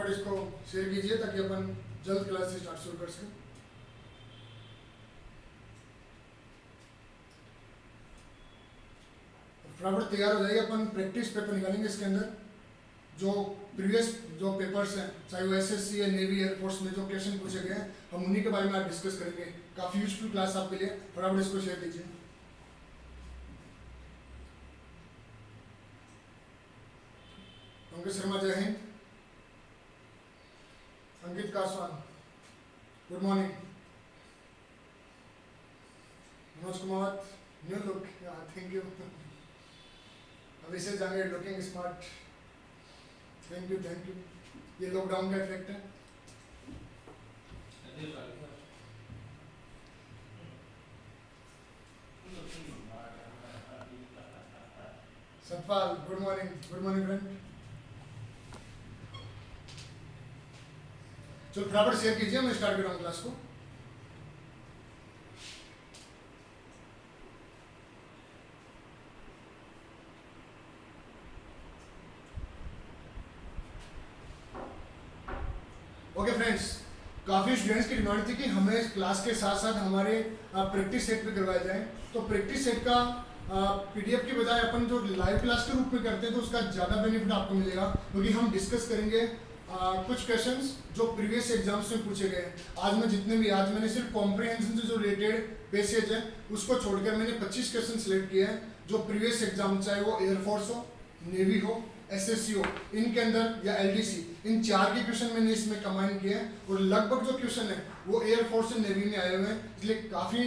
फटाफट इसको शेयर कीजिए ताकि अपन जल्द क्लास से स्टार्ट शुरू कर सकें। फटाफट तैयार हो जाइए, अपन प्रैक्टिस पेपर निकालेंगे इसके अंदर। जो प्रीवियस जो पेपर्स हैं, चाहे वो एसएससी या नेवी एयरफोर्स में जो क्वेश्चन पूछे गए हैं, हम उन्हीं के बारे में आज डिस्कस करेंगे। काफ़ी यूजफुल क्लास आपके लिए, फटाफट इसको शेयर कीजिए। Ankit Sharma Jai Hind. Ankit Kaswan good morning. Manoj Kumar new look, thank you. Abhishek Jangid looking smart, thank you thank you. ये लॉकडाउन का इफेक्ट है। Satpal good morning friend. चलो फटाफट शेयर कीजिए, मैं स्टार्ट कर रहा हूँ क्लास को। ओके फ्रेंड्स, काफ़ी स्टूडेंट्स की डिमांड थी कि हमें इस क्लास के साथ साथ हमारे प्रैक्टिस सेट भी करवाया जाए। तो प्रैक्टिस सेट का पीडीएफ की बजाय अपन जो लाइव क्लास के रूप में करते हैं तो उसका ज़्यादा बेनिफिट आपको मिलेगा, क्योंकि हम डिस्कस करेंगे कुछ क्वेश्चंस जो प्रीवियस एग्जाम्स में पूछे गए हैं। आज मैंने सिर्फ कॉम्प्रिहेंशन से जो रिलेटेड पैसेज है उसको छोड़कर मैंने 25 क्वेश्चन सिलेक्ट किए हैं जो प्रीवियस एग्जाम, चाहे वो एयरफोर्स हो, नेवी हो, एसएससी हो, इनके अंदर या एलडीसी, इन चार के क्वेश्चन मैंने इसमें कंबाइन किए हैं। और लगभग जो क्वेश्चन है वो एयरफोर्स और नेवी में आए हुए हैं, इसलिए काफ़ी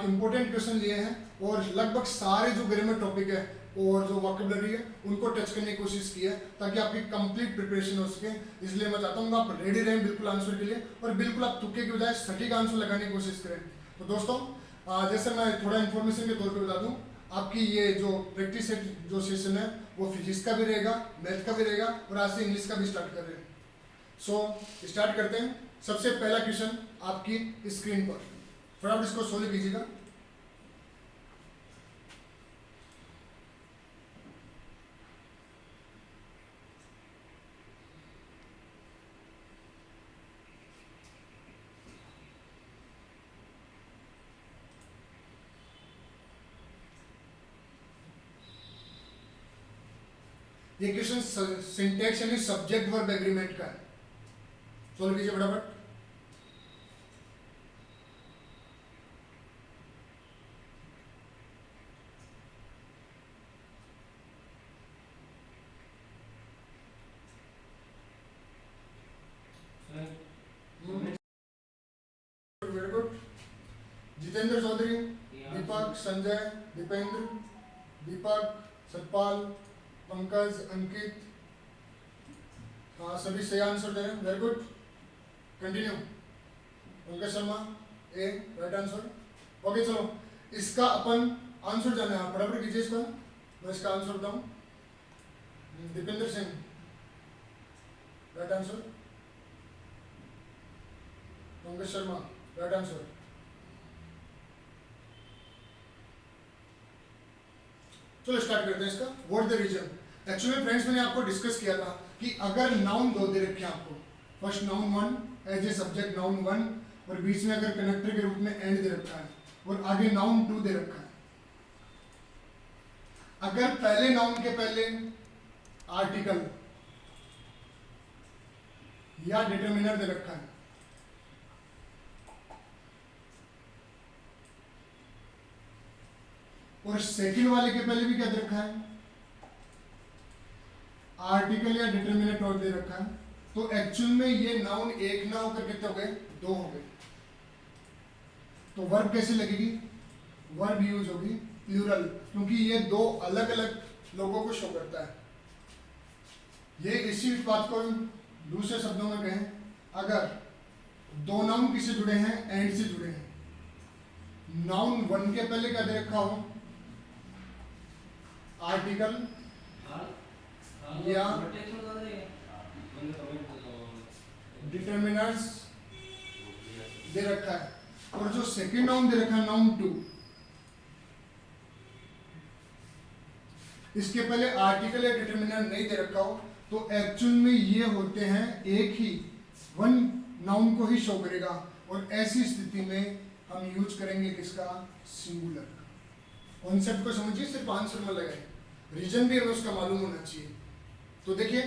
इंपॉर्टेंट क्वेश्चन लिए हैं। और लगभग सारे जो ग्रामर टॉपिक है और जो वोकैबुलरी है उनको टच करने की कोशिश की है ताकि आपकी कंप्लीट प्रिपरेशन हो सके। इसलिए मैं चाहता हूँ आप रेडी रहें बिल्कुल आंसर के लिए, और बिल्कुल आप तुक्के के बजाय सटीक आंसर लगाने की कोशिश करें। तो दोस्तों, जैसे मैं थोड़ा इन्फॉर्मेशन के तौर पर बता दूँ, आपकी ये जो प्रैक्टिस जो सेशन है वो फिजिक्स का भी रहेगा, मैथ का भी रहेगा, और आज से इंग्लिश का भी स्टार्ट कर रहे हैं। सो स्टार्ट करते हैं। सबसे पहला क्वेश्चन आपकी स्क्रीन पर, फटाफट इसको सोल्व कीजिएगा। ये क्वेश्चन सिंटैक्स यानी सब्जेक्ट वर्ब एग्रीमेंट का है। सोल्व कीजिए फटाफट। Very good. जितेंद्र चौधरी, दीपक, संजय, दीपेंद्र, दीपक, सतपाल, पंकज, अंकित, हाँ सभी सही आंसर दे रहे हैं। Very good, continue. Pankaj Sharma a right answer. Okay चलो, इसका अपन आंसर जाने हैं, फटाफट कीजिए इसका, मैं इसका आंसर बताऊं। Dipendra Singh right answer, Pankaj Sharma right answer. चलो स्टार्ट करते हैं इसका। What the reason. Actually friends, मैंने आपको डिस्कस किया था कि अगर नाउन दो दे रखे हैं आपको, first noun 1 as a subject noun 1, और बीच में अगर कनेक्टर के रूप में एंड दे रखा है, और आगे नाउन 2 दे रखा है। अगर पहले नाउन के पहले आर्टिकल या डिटरमिनर दे रखा है, और सेकंड वाले के पहले भी क्या दे रखा है, आर्टिकल या डिटरमिनेंट और दे रखा है, तो एक्चुअल में ये नाउन एक ना होकर कितने हो गए, 2 हो गए। तो वर्ब कैसे लगेगी, वर्ब यूज होगी प्लूरल, क्योंकि ये 2 अलग अलग लोगों को शो करता है। ये इसी बात को दूसरे शब्दों में कहें, अगर 2 नाउन किससे जुड़े हैं, एंड से जुड़े हैं, नाउन 1 के पहले क्या दे रखा हो, आर्टिकल या डिटरमिनर्स दे रखा है, और जो सेकंड नाउन दे रखा है नाउन 2, इसके पहले आर्टिकल या डिटरमिनर नहीं दे रखा हो, तो एक्चुअल में ये होते हैं एक ही वन नाउन को ही शो करेगा, और ऐसी स्थिति में हम यूज करेंगे किसका, सिंगुलर। कॉन्सेप्ट को समझिए, सिर्फ आंसर में लगाए, रीजन भी हमें उसका मालूम होना चाहिए। तो देखिए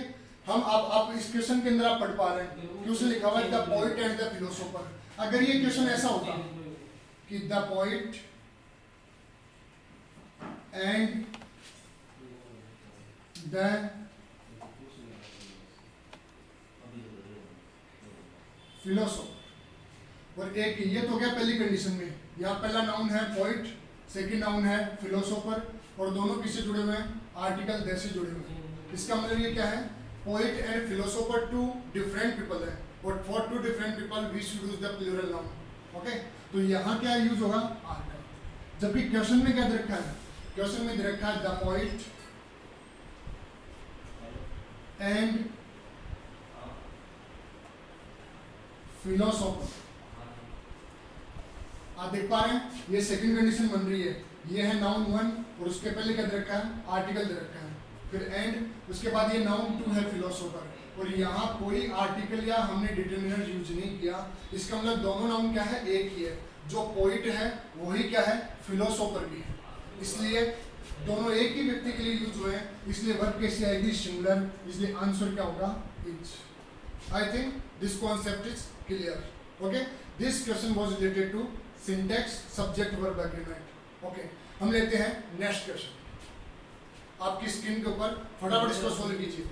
हम आप इस क्वेश्चन के अंदर आप पढ़ पा रहे हैं, क्वेश्चन लिखा हुआ है the poet and the philosopher. अगर ये क्वेश्चन ऐसा होता कि the poet and the philosopher, और एक ये तो गया पहली कंडीशन में, यहाँ पहला नाउन है पोइट, सेकंड नाउन है फिलोसोफर, और दोनों किससे जुड़े हुए हैं, आर्टिकल द से जुड़े हुए हैं। इसका मतलब ये क्या है, poet and philosopher two different people है, और for two different people we should use the plural noun. Okay, तो यहाँ क्या यूज होगा, आर का। जबकि क्वेश्चन में क्या दे रखा है, क्वेश्चन में दे रखा है द पोइट एंड फिलोसोफर। आप देख पा रहे हैं ये सेकंड कंडीशन बन रही है, ये है नाउन वन, और उसके पहले क्या दे रखा है, आर्टिकल दे रखा है, फिर एंड, उसके बाद ये नाउन टू है फिलोसोफर, और यहाँ कोई आर्टिकल या हमने डिटरमिनर यूज नहीं किया। इसका मतलब दोनों नाउन क्या है, एक ही है, जो पोइट है वही क्या है, फिलोसोफर भी है, इसलिए दोनों एक ही व्यक्ति के लिए यूज हुए हैं, इसलिए वर्ब कैसी आएगी, सिंगुलर, इसलिए आंसर क्या होगा, is. I think this concept is clear. Okay, this question was related to syntax subject verb agreement. Okay, हम लेते हैं नेक्स्ट क्वेश्चन, आपकी स्क्रीन के ऊपर फटाफट इसको सोल्व कीजिए।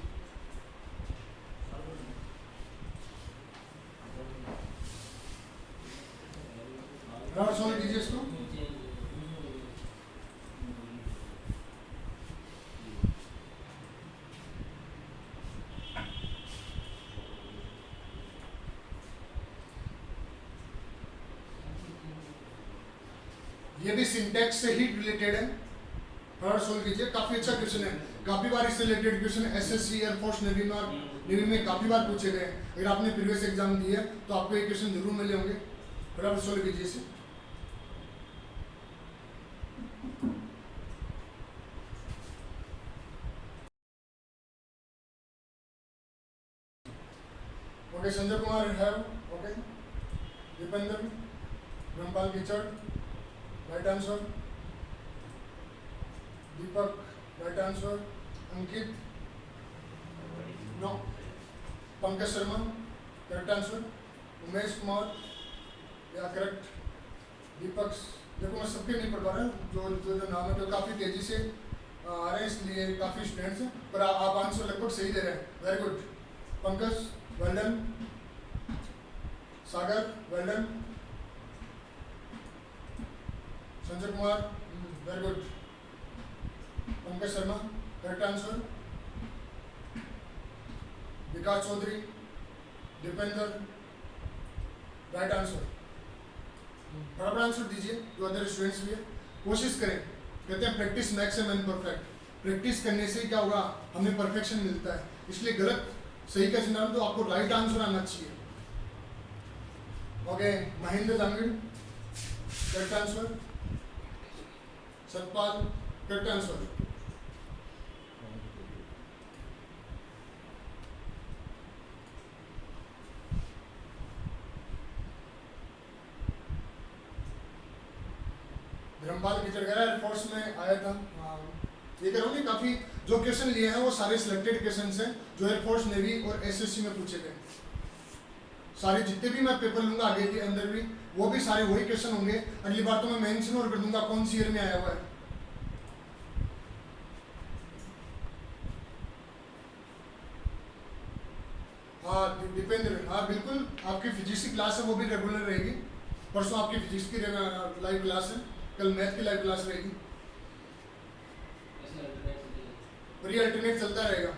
फटाफट सोल्व कीजिए इसको। ये भी सिंटैक्स से ही रिलेटेड है, फटाफट सोल्व कीजिए। काफी अच्छा क्वेश्चन है, काफी बार इससे related question SSC, air force, navy में और नेवी में काफी बार पूछे गए। अगर आपने प्रीवियस एग्जाम दिए तो आपको ये क्वेश्चन जरूर मिले होंगे। फटाफट सोल्व कीजिए इसे। ओके, संजय कुमार है, ओके, दीपेंद्र, ब्रह्मपाल कीचड़, right answer, Deepak right answer, Ankit no, Pankaj Sharma correct answer, Umesh Kumar या करेक्ट, दीपक, देखो मैं सबके नहीं पढ़ पा रहा हूँ, जो नाम है, तो काफ़ी तेजी से आ रहे हैं, इसलिए काफ़ी स्टूडेंट्स हैं, पर आप आंसर लगभग सही दे रहे हैं, very good. Pankaj well done, Sagar well done, Sanjay Kumar very good, Pankaj Sharma correct answer, Vikas Chaudhary, Dipendra right answer. बराबर आंसर दीजिए, जो अदर स्टूडेंट्स भी है, कोशिश करें, कहते हैं practice makes a man perfect, practice करने से क्या होगा, हमें परफेक्शन मिलता है, इसलिए गलत सही का चुनाव तो आपको राइट आंसर आना चाहिए। Okay, Mahendra Jahangir correct answer, Satpal correct answer, Brahmpal कीचड़ एयरफोर्स में आया था। ये कह रहा हूँ कि काफ़ी जो क्वेश्चन लिए हैं वो सारे सिलेक्टेड क्वेश्चन हैं जो एयरफोर्स, नेवी और एसएससी में पूछे गए। सारे जितने भी मैं पेपर लूंगा आगे के अंदर भी, वो भी सारे वही क्वेश्चन होंगे। अगली बार तो मैं मेंशन और कर दूंगा कौन सी ईयर में आया हुआ है। हाँ दीपेंद्र, हाँ बिल्कुल, आपकी फिजिक्स की क्लास है वो भी रेगुलर रहेगी। परसों आपकी फिजिक्स की लाइव क्लास है, कल मैथ की लाइव क्लास रहेगी, और ये अल्टरनेट चलता रहेगा।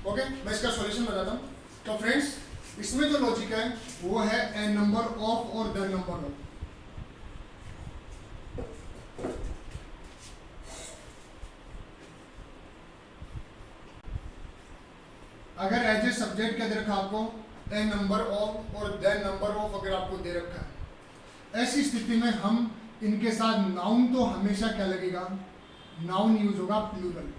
ओके, मैं इसका सॉल्यूशन बताता हूँ। तो फ्रेंड्स, इसमें जो लॉजिक है वो है ए नंबर ऑफ और द नंबर ऑफ। अगर एज ए सब्जेक्ट क्या दे रखा आपको, ए नंबर ऑफ और द नंबर ऑफ अगर आपको दे रखा है, ऐसी स्थिति में हम इनके साथ नाउन तो हमेशा क्या लगेगा, नाउन यूज होगा प्लूरल।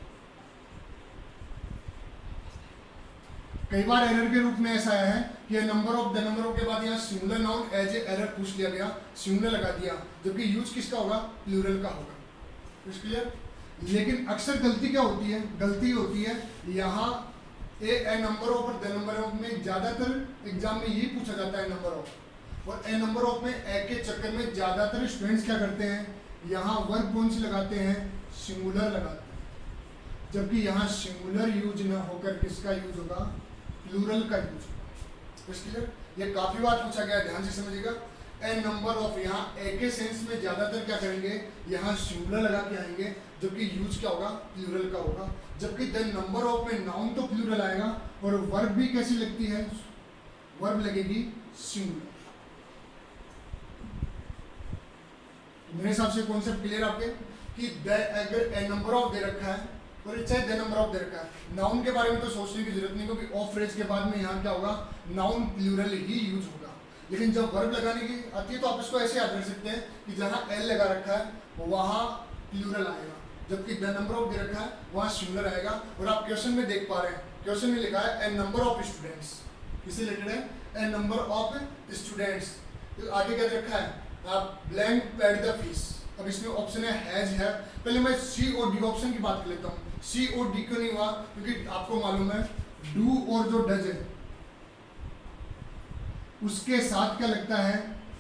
कई बार एरर के रूप में ऐसा आया है कि number of the number of के बाद यहाँ singular noun as a error पूछ लिया गया, सिंगुलर लगा दिया, जबकि यूज किसका होगा, प्लूरल का होगा। क्लियर? लेकिन अक्सर गलती क्या होती है, गलती होती है यहाँ ए नंबर ऑफ और द नंबर ऑफ में ज्यादातर एग्जाम में यही पूछा जाता है नंबर ऑफ, और ए नंबर ऑफ में ए के चक्कर में ज्यादातर स्टूडेंट्स क्या करते हैं, यहाँ वर्ब कौन सी लगाते हैं, सिंगुलर लगाते हैं, जबकि यहाँ सिंगुलर यूज ना होकर किसका यूज होगा, प्लूरल का यूज होगा। क्लियर? ये काफी बार पूछा गया, ध्यान से समझिएगा। ए नंबर ऑफ यहाँ ए के सेंस में ज्यादातर क्या करेंगे, यहाँ सिंगुलर लगा के आएंगे, जबकि यूज क्या होगा, प्लूरल का होगा। जबकि द नंबर ऑफ में नाउन तो प्लूरल आएगा और वर्ब भी कैसी लगती है, वर्ब लगेगी सिंगुलर। मेरे हिसाब से कॉन्सेप्ट क्लियर आपके कि अगर ए नंबर ऑफ दे रखा है और चाहे द नंबर ऑफ दे रखा है, नाउन के बारे में तो सोचने की जरूरत नहीं, क्योंकि ऑफ फ्रेज के बाद में यहाँ क्या होगा, नाउन प्लूरल ही यूज होगा। लेकिन जब वर्ब लगाने की आती है तो आप इसको ऐसे याद रख सकते हैं कि जहाँ एल लगा रखा है वहाँ प्लूरल आएगा, जबकि द नंबर ऑफ दे रखा है वहाँ सिंगुलर आएगा। और आप क्वेश्चन में देख पा रहे हैं, क्वेश्चन में लिखा है ए नंबर ऑफ स्टूडेंट्स, किससे रिलेटेड है, ए नंबर ऑफ स्टूडेंट्स। तो आगे क्या दे रखा है, आप ब्लैंक पेड द फीस। अब इसमें ऑप्शन है हैज है, पहले मैं सी और डी ऑप्शन की बात कर लेता हूँ। सी और डी क्यों नहीं हुआ, क्योंकि आपको मालूम है डू और जो डज है उसके साथ क्या लगता है,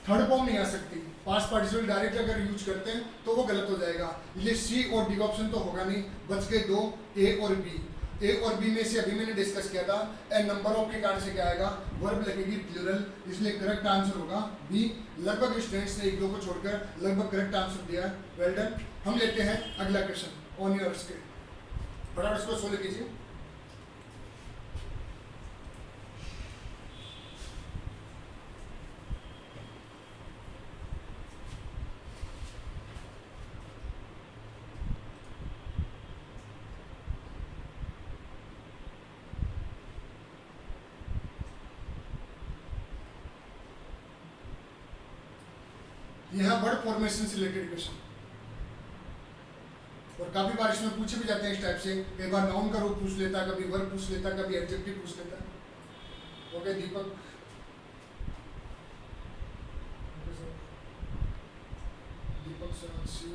थर्ड फॉर्म नहीं आ सकती। पास्ट पार्टिसिपल डायरेक्ट अगर यूज करते हैं तो वो गलत हो जाएगा, इसलिए सी और डी ऑप्शन तो होगा नहीं, बच गए दो, ए और बी। ए और बी में से अभी मैंने डिस्कस किया था, ए नंबर ऑफ के कारण से क्या आएगा, वर्ब लगेगी प्लूरल, इसलिए करेक्ट आंसर होगा बी। लगभग स्टूडेंट्स ने एक दो को छोड़कर लगभग करेक्ट आंसर दिया है, वेल डन। हम लेते हैं अगला क्वेश्चन ऑन ईयर्स के, फटाफट इसको सोल्व कीजिए। यह वर्ड फॉर्मेशन से रिलेटेड क्वेश्चन, और काफी बार इसमें पूछे भी जाते हैं इस टाइप से, कई बार नाउन का रूप पूछ लेता है, कभी वर्ब पूछ लेता है, कभी एडजेक्टिव पूछ लेता है। ओके दीपक, दीपक साक्षी,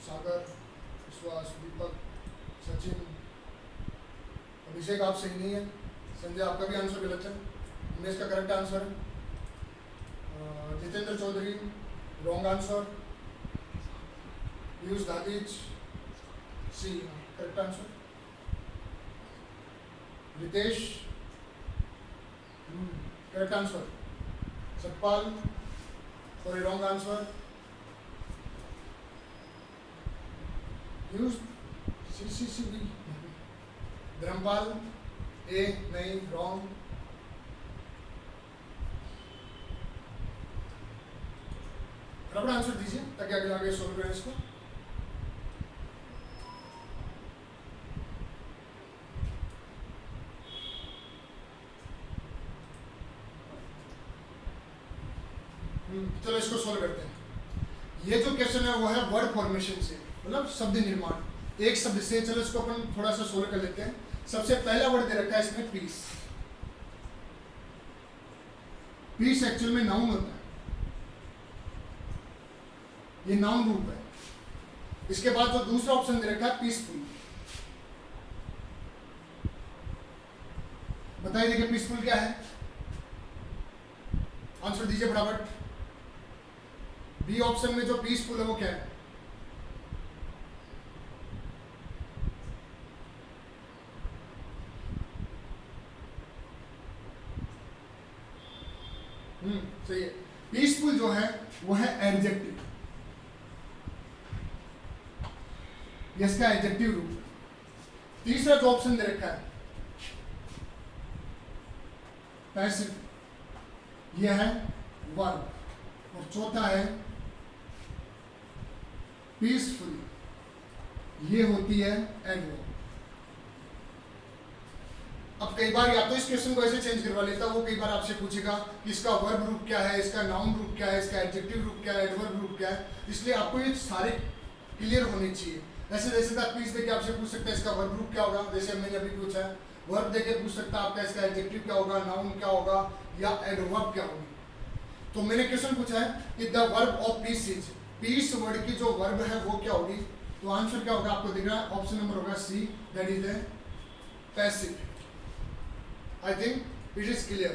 सागर, विश्वास, दीपक, सचिन, अभिषेक आप सही नहीं है, संजय आपका भी आंसर गलत है, उमेश का करेक्ट आंसर है, जितेंद्र चौधरी रॉन्ग आंसर, पीयूष दादिज C correct answer, Ritesh correct answer, Satpal sorry wrong answer, Piyush C C C B, Dharmpal A नहीं रॉन्ग, फटाफट आंसर दीजिए ताकि आगे आगे सोल्व करें इसको। चलो इसको सोल्व करते हैं। ये जो क्वेश्चन है वो है वर्ड फॉर्मेशन से, मतलब शब्द निर्माण, एक शब्द से। चलो इसको अपन थोड़ा सा सोल्व कर लेते हैं। सबसे पहला वर्ड दे रखा है इसमें पीस। पीस एक्चुअल में नाउन होता है, ये नाउन रूप है। इसके बाद जो दूसरा ऑप्शन दे रखा है पीसफुल, बताइए देखिए पीसफुल क्या है, आंसर दीजिए फटाफट। बी ऑप्शन में जो पीसफुल है वो क्या है, सही है। पीसफुल जो है वो है एडजेक्टिव, इसका एडजेक्टिव रूप। तीसरा जो ऑप्शन दे रखा है पैसिव, यह है वर्ब, और चौथा है पीसफुल, ये होती है एडवर्ब। अब कई बार या तो इस क्वेश्चन को ऐसे चेंज करवा लेता, वो कई बार आपसे पूछेगा कि इसका वर्ब रूप क्या है, इसका नाउन रूप क्या है, इसका एडजेक्टिव रूप क्या है, एडवर्ब रूप क्या है। इसलिए आपको ये सारे क्लियर होनी चाहिए। ऐसे जैसे आप पीस देके आपसे पूछ सकते हैं इसका वर्ब ग्रुप क्या होगा, जैसे मैंने अभी पूछा है। वर्ब देके पूछ सकता है आपका इसका एडजेक्टिव क्या होगा, नाउन क्या होगा या एडवर्ब क्या होगी। तो मैंने क्वेश्चन पूछा है कि the verb of piece is, piece word की जो वर्ब है वो क्या होगी। तो आंसर क्या होगा आपको दिख रहा है, ऑप्शन नंबर होगा C, that is the passive. I think it is clear.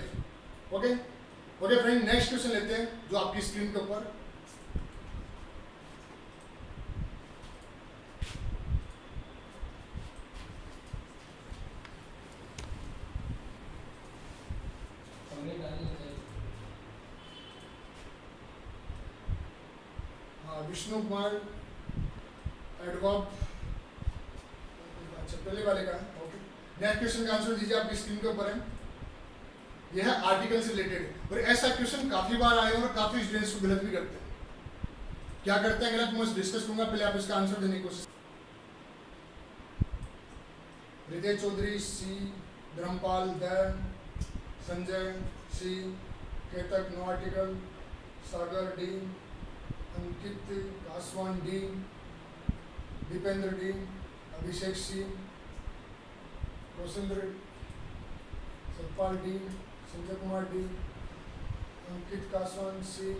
Okay okay friend, next question लेते हैं जो आपकी स्क्रीन के ऊपर। विष्णु कुमार एडवर्ब, अच्छा पहले वाले का है। ओके, नेक्स्ट क्वेश्चन का आंसर दीजिए, आपकी स्क्रीन के ऊपर है। यह है आर्टिकल से रिलेटेड, और ऐसा क्वेश्चन काफी बार आए और काफी स्टूडेंट्स को गलत भी करते हैं। क्या करते हैं गलत, मैं डिस्कस करूंगा, पहले आप इसका आंसर देने की कोशिश। Hriday Chaudhary C, Dharmpal D, Sanjay C, Ketak no article, Sagar D, Ankit Kaswan D, Dipendra D, Abhishek C, Kaushendra, Satpal D, Sanjay Kumar D, Ankit Kaswan C.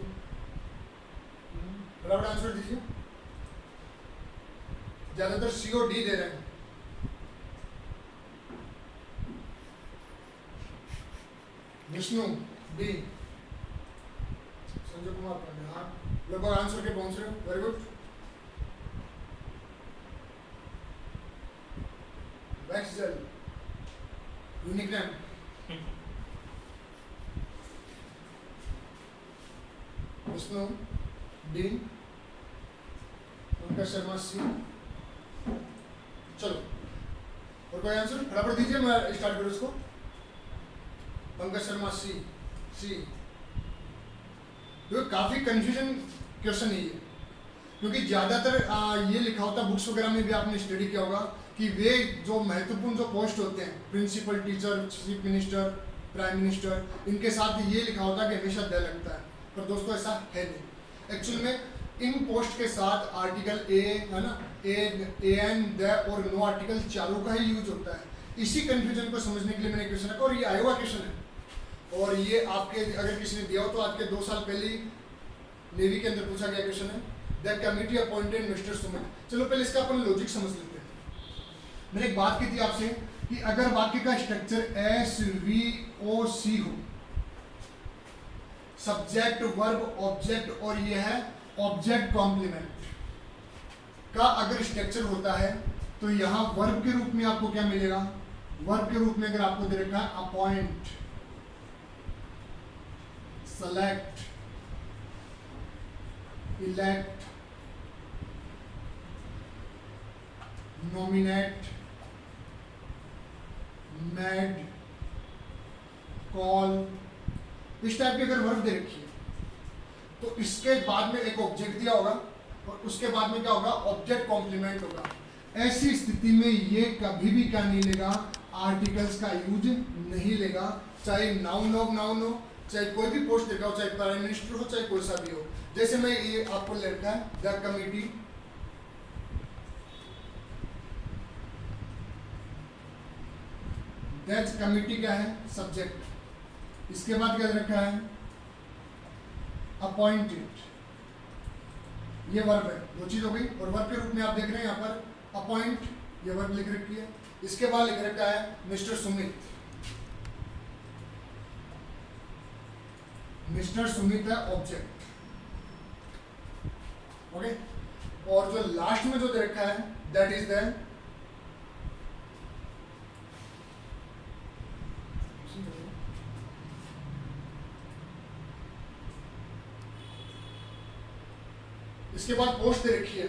बराबर आंसर दीजिए, ज्यादातर सी और डी दे रहे हैं। विष्णु डी, संजय कुमार पांडे, हाँ लगभग आंसर के पहुंच रहे हो, वेरी गुड। वैक्सजेल unique name, Vishnu D, Pankaj Sharma C. चलो और कोई आंसर बराबर दीजिए, मैं स्टार्ट करूँ इसको। पंकज शर्मा सी, सी। तो काफी कंफ्यूजन क्वेश्चन है ये, क्योंकि ज्यादातर ये लिखा होता है बुक्स वगैरह में भी आपने स्टडी किया होगा कि वे जो महत्वपूर्ण जो पोस्ट होते हैं, principal, teacher, chief minister, prime minister, इनके साथ ये लिखा होता है कि हमेशा द लगता है, पर दोस्तों ऐसा है नहीं। एक्चुअल में इन पोस्ट के साथ आर्टिकल ए है ना, ए एन, द और नो आर्टिकल चारों का ही यूज होता है। इसी कंफ्यूजन को समझने के लिए मैंने क्वेश्चन रखा, और ये आया हुआ क्वेश्चन है, और ये आपके अगर किसी ने दिया हो तो आपके 2 साल पहले नेवी के अंदर पूछा गया क्वेश्चन है। The committee appointed mister Sumit. चलो पहले इसका अपन लॉजिक समझ लेते हैं। मैंने एक बात की थी आपसे कि अगर वाक्य का स्ट्रक्चर एस वी ओ सी हो, सब्जेक्ट वर्ब ऑब्जेक्ट, और ये है ऑब्जेक्ट कॉम्प्लीमेंट का अगर स्ट्रक्चर होता है, तो यहां वर्ब के रूप में आपको क्या मिलेगा, वर्ब के रूप में अगर आपको दे रखा है appoint, select, elect, nominate, made, call, इस टाइप की अगर वर्ब दे रखी है, तो इसके बाद में एक ऑब्जेक्ट दिया होगा और उसके बाद में क्या होगा, ऑब्जेक्ट कॉम्प्लीमेंट होगा। ऐसी स्थिति में ये कभी भी क्या नहीं लेगा, आर्टिकल्स का यूज नहीं लेगा, चाहे नाउन हो, चाहे कोई भी पोस्ट लिखा हो, चाहे प्राइम मिनिस्टर हो, चाहे कोई सा भी हो। जैसे मैं ये आपको लिखा है द कमिटी, दैट कमिटी क्या है, सब्जेक्ट। इसके बाद क्या रखा है, अपॉइंटेड, ये वर्ब है, 2 चीज हो गई। और वर्ब के रूप में आप देख रहे हैं यहाँ पर अपॉइंट, ये वर्ब लिख रखी है। इसके बाद लिख रखा है मिस्टर सुमित, मिस्टर सुमित है ऑब्जेक्ट। ओके, और जो लास्ट में जो दे रखा है दैट इज द, इसके बाद पोस्ट दे रखी है,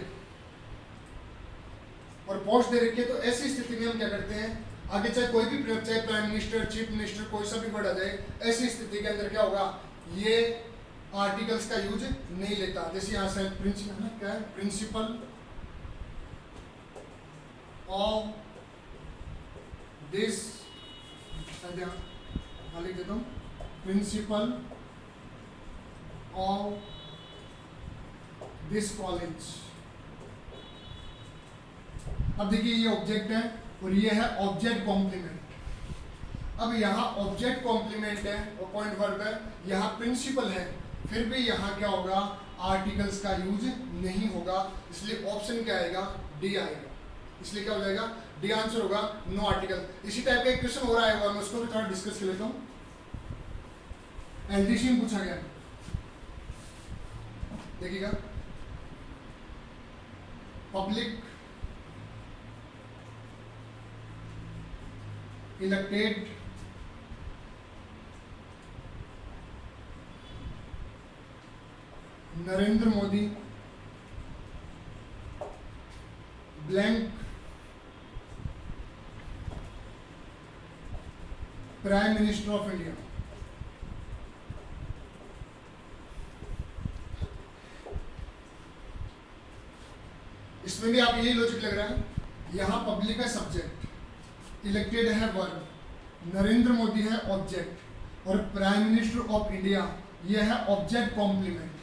और पोस्ट दे रखी है, तो ऐसी स्थिति में हम क्या करते हैं, आगे चाहे कोई भी, चाहे प्राइम मिनिस्टर, चीफ मिनिस्टर, कोई सा भी वर्ड आ जाए, ऐसी स्थिति के अंदर क्या होगा, ये आर्टिकल्स का यूज नहीं लेता। जैसे यहां से प्रिंसिपल है, क्या है, प्रिंसिपल ऑफ दिस, लिख देता हूं, प्रिंसिपल ऑफ दिस कॉलेज, अब देखिए ये ऑब्जेक्ट है और ये है ऑब्जेक्ट कॉम्प्लीमेंट। अब यहाँ ऑब्जेक्ट कॉम्प्लीमेंट है और पॉइंट वर्ब है, यहाँ प्रिंसिपल है, फिर भी यहाँ क्या होगा, आर्टिकल्स का यूज नहीं होगा, इसलिए ऑप्शन क्या आएगा, डी आएगा। इसलिए क्या हो जाएगा, डी आंसर होगा, नो आर्टिकल। इसी टाइप का एक क्वेश्चन हो रहा है, मैं उसको भी थोड़ा डिस्कस कर लेता हूँ। एलडीसी में पूछा गया, देखिएगा, public elected Narendra Modi blank prime minister of India. इसमें भी आप यही लॉजिक लग रहा है, यहां पब्लिक है सब्जेक्ट, इलेक्टेड है वर्ब, नरेंद्र मोदी है ऑब्जेक्ट और प्राइम मिनिस्टर ऑफ इंडिया ये है ऑब्जेक्ट कॉम्प्लीमेंट।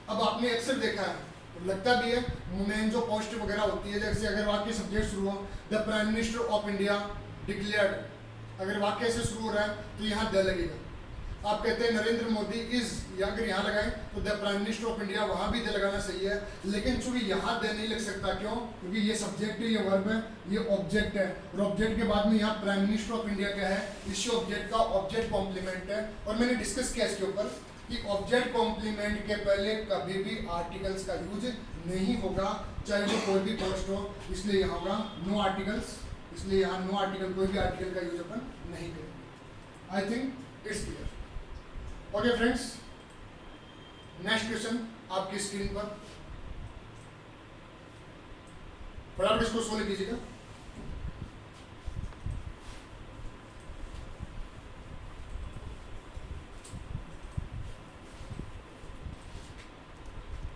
अब आपने अक्सर देखा है, लगता भी है, मेन जो पोस्ट वगैरह होती है, जैसे अगर वाक्य सब्जेक्ट शुरू हो, the prime minister of India declared, अगर वाक्य से शुरू हो रहा है तो यहाँ द लगेगा। आप कहते हैं नरेंद्र मोदी इज, या अगर यहाँ लगाएं तो the prime minister of India, वहां भी द लगाना सही है, लेकिन चूंकि यहाँ द नहीं लग सकता, क्यों, क्योंकि ये सब्जेक्ट है, ये वर्ब है, ये ऑब्जेक्ट है, और ऑब्जेक्ट के बाद में यहाँ प्राइम मिनिस्टर ऑफ इंडिया क्या है, इसी ऑब्जेक्ट का ऑब्जेक्ट कॉम्प्लीमेंट है। और मैंने डिस्कस किया इसके ऊपर कि ऑब्जेक्ट कॉम्प्लीमेंट के पहले कभी भी आर्टिकल्स का यूज नहीं होगा, चाहे वो कोई भी पोस्ट हो, इसलिए यहाँ होगा नो आर्टिकल्स, इसलिए यहाँ नो आर्टिकल, कोई भी आर्टिकल का यूज अपन नहीं करेंगे। आई think it's clear. Okay friends, next question आपकी स्क्रीन पर, फटाफट इसको सोल्व कीजिएगा।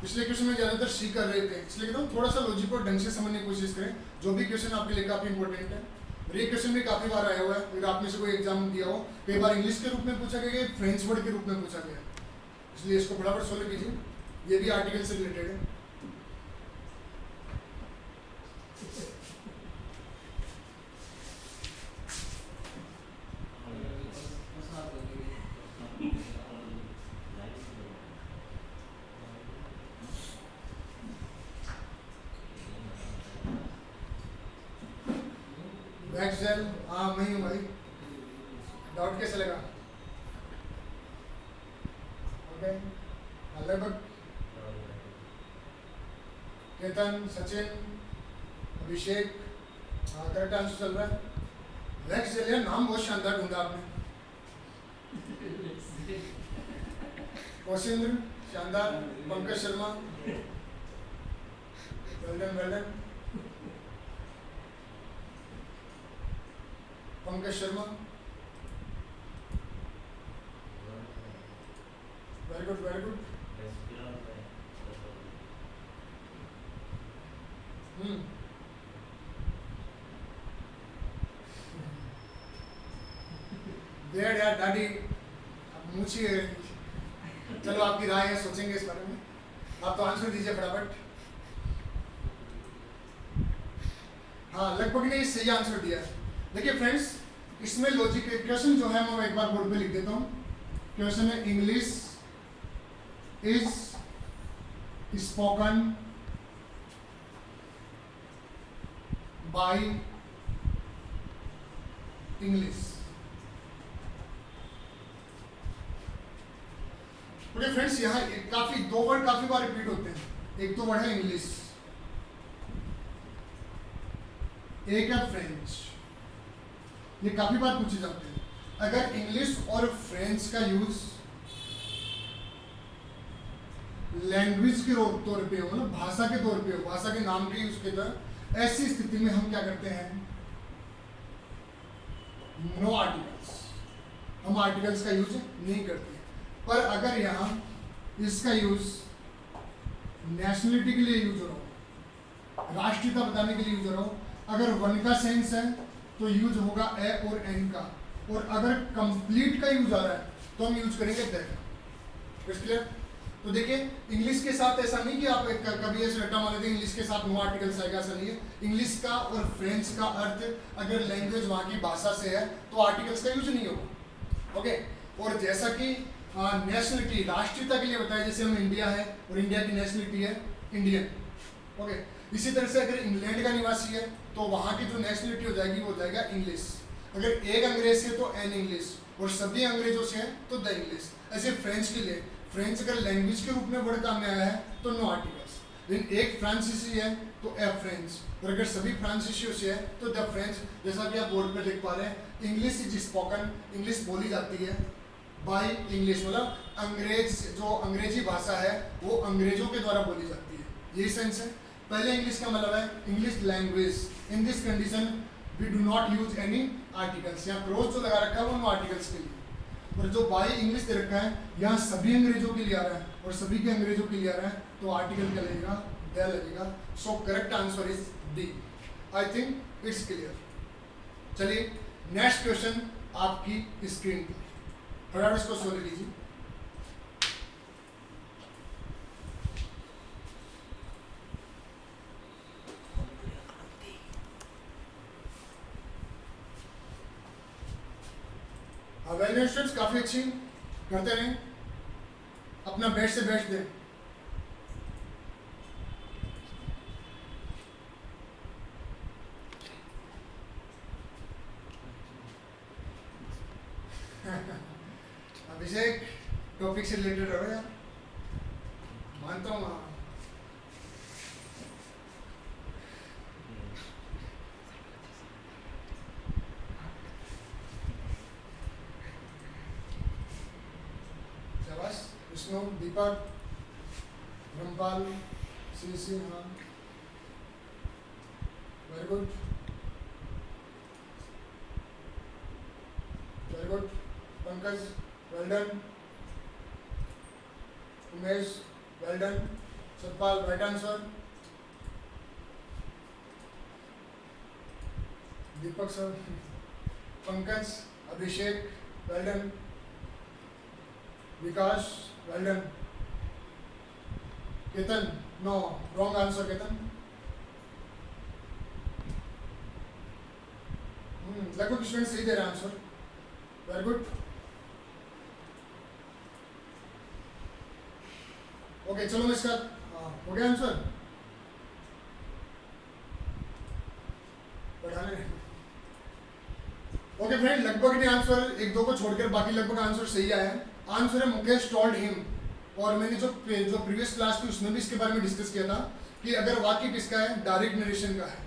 पिछले क्वेश्चन में ज्यादातर सी कर रहे थे, इसलिए कहता हूँ थोड़ा सा लॉजिक को ढंग से समझने की कोशिश करें। जो भी क्वेश्चन आपके लिए काफी इंपॉर्टेंट है, ये क्वेश्चन भी काफी बार आया हुआ है, अगर आपने से कोई एग्जाम दिया हो, कई बार इंग्लिश के रूप में पूछा गया, फ्रेंच वर्ड के रूप में पूछा गया, इसलिए इसको फटाफट सोल्व कीजिए। ये भी आर्टिकल से रिलेटेड है। एक्सेल, हाँ मैं हूँ भाई, डाउट कैसे लगा? ओके, लगभग केतन, सचिन, अभिषेक, हाँ करेक्ट आंसर चल रहा है। वैक्सेल, यार नाम बहुत शानदार ढूंढा आपने। कौशिंद्र शानदार, Pankaj Sharma well done well done, Pankaj Sharma very good very good. Dad यार डैडी, अब मुझे चलो आपकी राय है, सोचेंगे इस बारे में। आप तो आंसर दीजिए फटाफट। हाँ लगभग ने सही आंसर दिया। देखिए फ्रेंड्स, इसमें लॉजिक क्वेश्चन जो है मैं एक बार बोर्ड पे लिख देता हूँ। क्वेश्चन है English is spoken by English. Okay friends, यहाँ काफी दो वर्ड काफी बार रिपीट होते हैं। एक तो वर्ड है इंग्लिश, एक है फ्रेंच। ये काफी बार पूछे जाते हैं। अगर इंग्लिश और फ्रेंच का यूज लैंग्वेज के तौर पे हो, मतलब भाषा के तौर पे हो, भाषा के नाम के यूज के तरह, ऐसी स्थिति में हम क्या करते हैं, नो आर्टिकल्स, हम आर्टिकल्स का यूज नहीं करते। पर अगर यहाँ इसका यूज नेशनलिटी के लिए यूज हो रहा हो, राष्ट्रीयता बताने के लिए यूज हो रहा हो, अगर वन का सेंस है तो यूज होगा ए और एन का, और अगर कंप्लीट का यूज आ रहा है तो हम यूज करेंगे द का। क्लियर? तो देखिए इंग्लिश के साथ ऐसा नहीं कि आप कभी ऐसे रट्टा मार लेते इंग्लिश के साथ नो आर्टिकल्स आएगा, ऐसा नहीं है। इंग्लिश का और फ्रेंच का अर्थ अगर लैंग्वेज वहाँ की भाषा से है तो आर्टिकल्स का यूज नहीं होगा। ओके, और जैसा कि नेशनलिटी राष्ट्रीयता के लिए बताया, जैसे हम इंडिया है और इंडिया की नेशनलिटी है इंडियन। ओके, इसी तरह से अगर इंग्लैंड का निवासी है तो वहाँ की जो नेशनलिटी हो जाएगी वो हो जाएगा इंग्लिश। अगर एक अंग्रेज से तो एन इंग्लिश, और सभी अंग्रेजों से है तो द इंग्लिश। ऐसे फ्रेंच के लिए, फ्रेंच अगर लैंग्वेज के रूप में वर्ड काम में आया है तो नो आर्टिकल्स। लेकिन एक फ्रांसीसी है तो ए फ्रेंच, और अगर सभी फ्रांसीसियों से है तो द फ्रेंच। जैसा कि आप बोर्ड पे देख पा रहे हैं, इंग्लिश इज स्पोकन, इंग्लिश बोली जाती है बाय इंग्लिश, मतलब अंग्रेज, जो अंग्रेजी भाषा है वो अंग्रेजों के द्वारा बोली जाती है, यही सेंस है। पहले इंग्लिश का मतलब है English language. In this condition we do not use any articles. यहाँ क्रोज जो लगा रखा है वो नो आर्टिकल्स के लिए, और जो बाय इंग्लिश दे रखा है यहाँ सभी अंग्रेजों के लिए आ रहा है और सभी के अंग्रेजों के लिए आ रहा है, तो आर्टिकल क्या लगेगा, द लगेगा। सो correct answer is D. I think it's clear. चलिए नेक्स्ट क्वेश्चन आपकी स्क्रीन पर, फटाफट इसको सोल्व कीजिए। वेल स्टूडेंट्स, काफी अच्छी करते रहें, अपना बेस्ट से बेस्ट दें। अभिषेक टॉपिक से रिलेटेड रहो यार, मानता हूँ। विष्णु, दीपक, ब्रह्मपाल, सी, हाँ very good, very good. Pankaj well done, Umesh well done, Satpal right answer, Deepak sir, Pankaj, Abhishek well done, Vikas well done, Ketan no wrong answer Ketan. लगभग स्टूडेंट सही दे रहे हैं आंसर, वेरी गुड। ओके चलो मैं इसका हो गया आंसर, बढ़ाने। ओके फ्रेंड, लगभग ने आंसर एक दो को छोड़कर बाकी लगभग आंसर सही आया है। आंसर है मुकेश टोल्ड हिम, और मैंने जो प्रीवियस क्लास थी उसमें भी इसके बारे में डिस्कस किया था कि अगर वाक्य किसका है, डायरेक्ट नरेशन का है,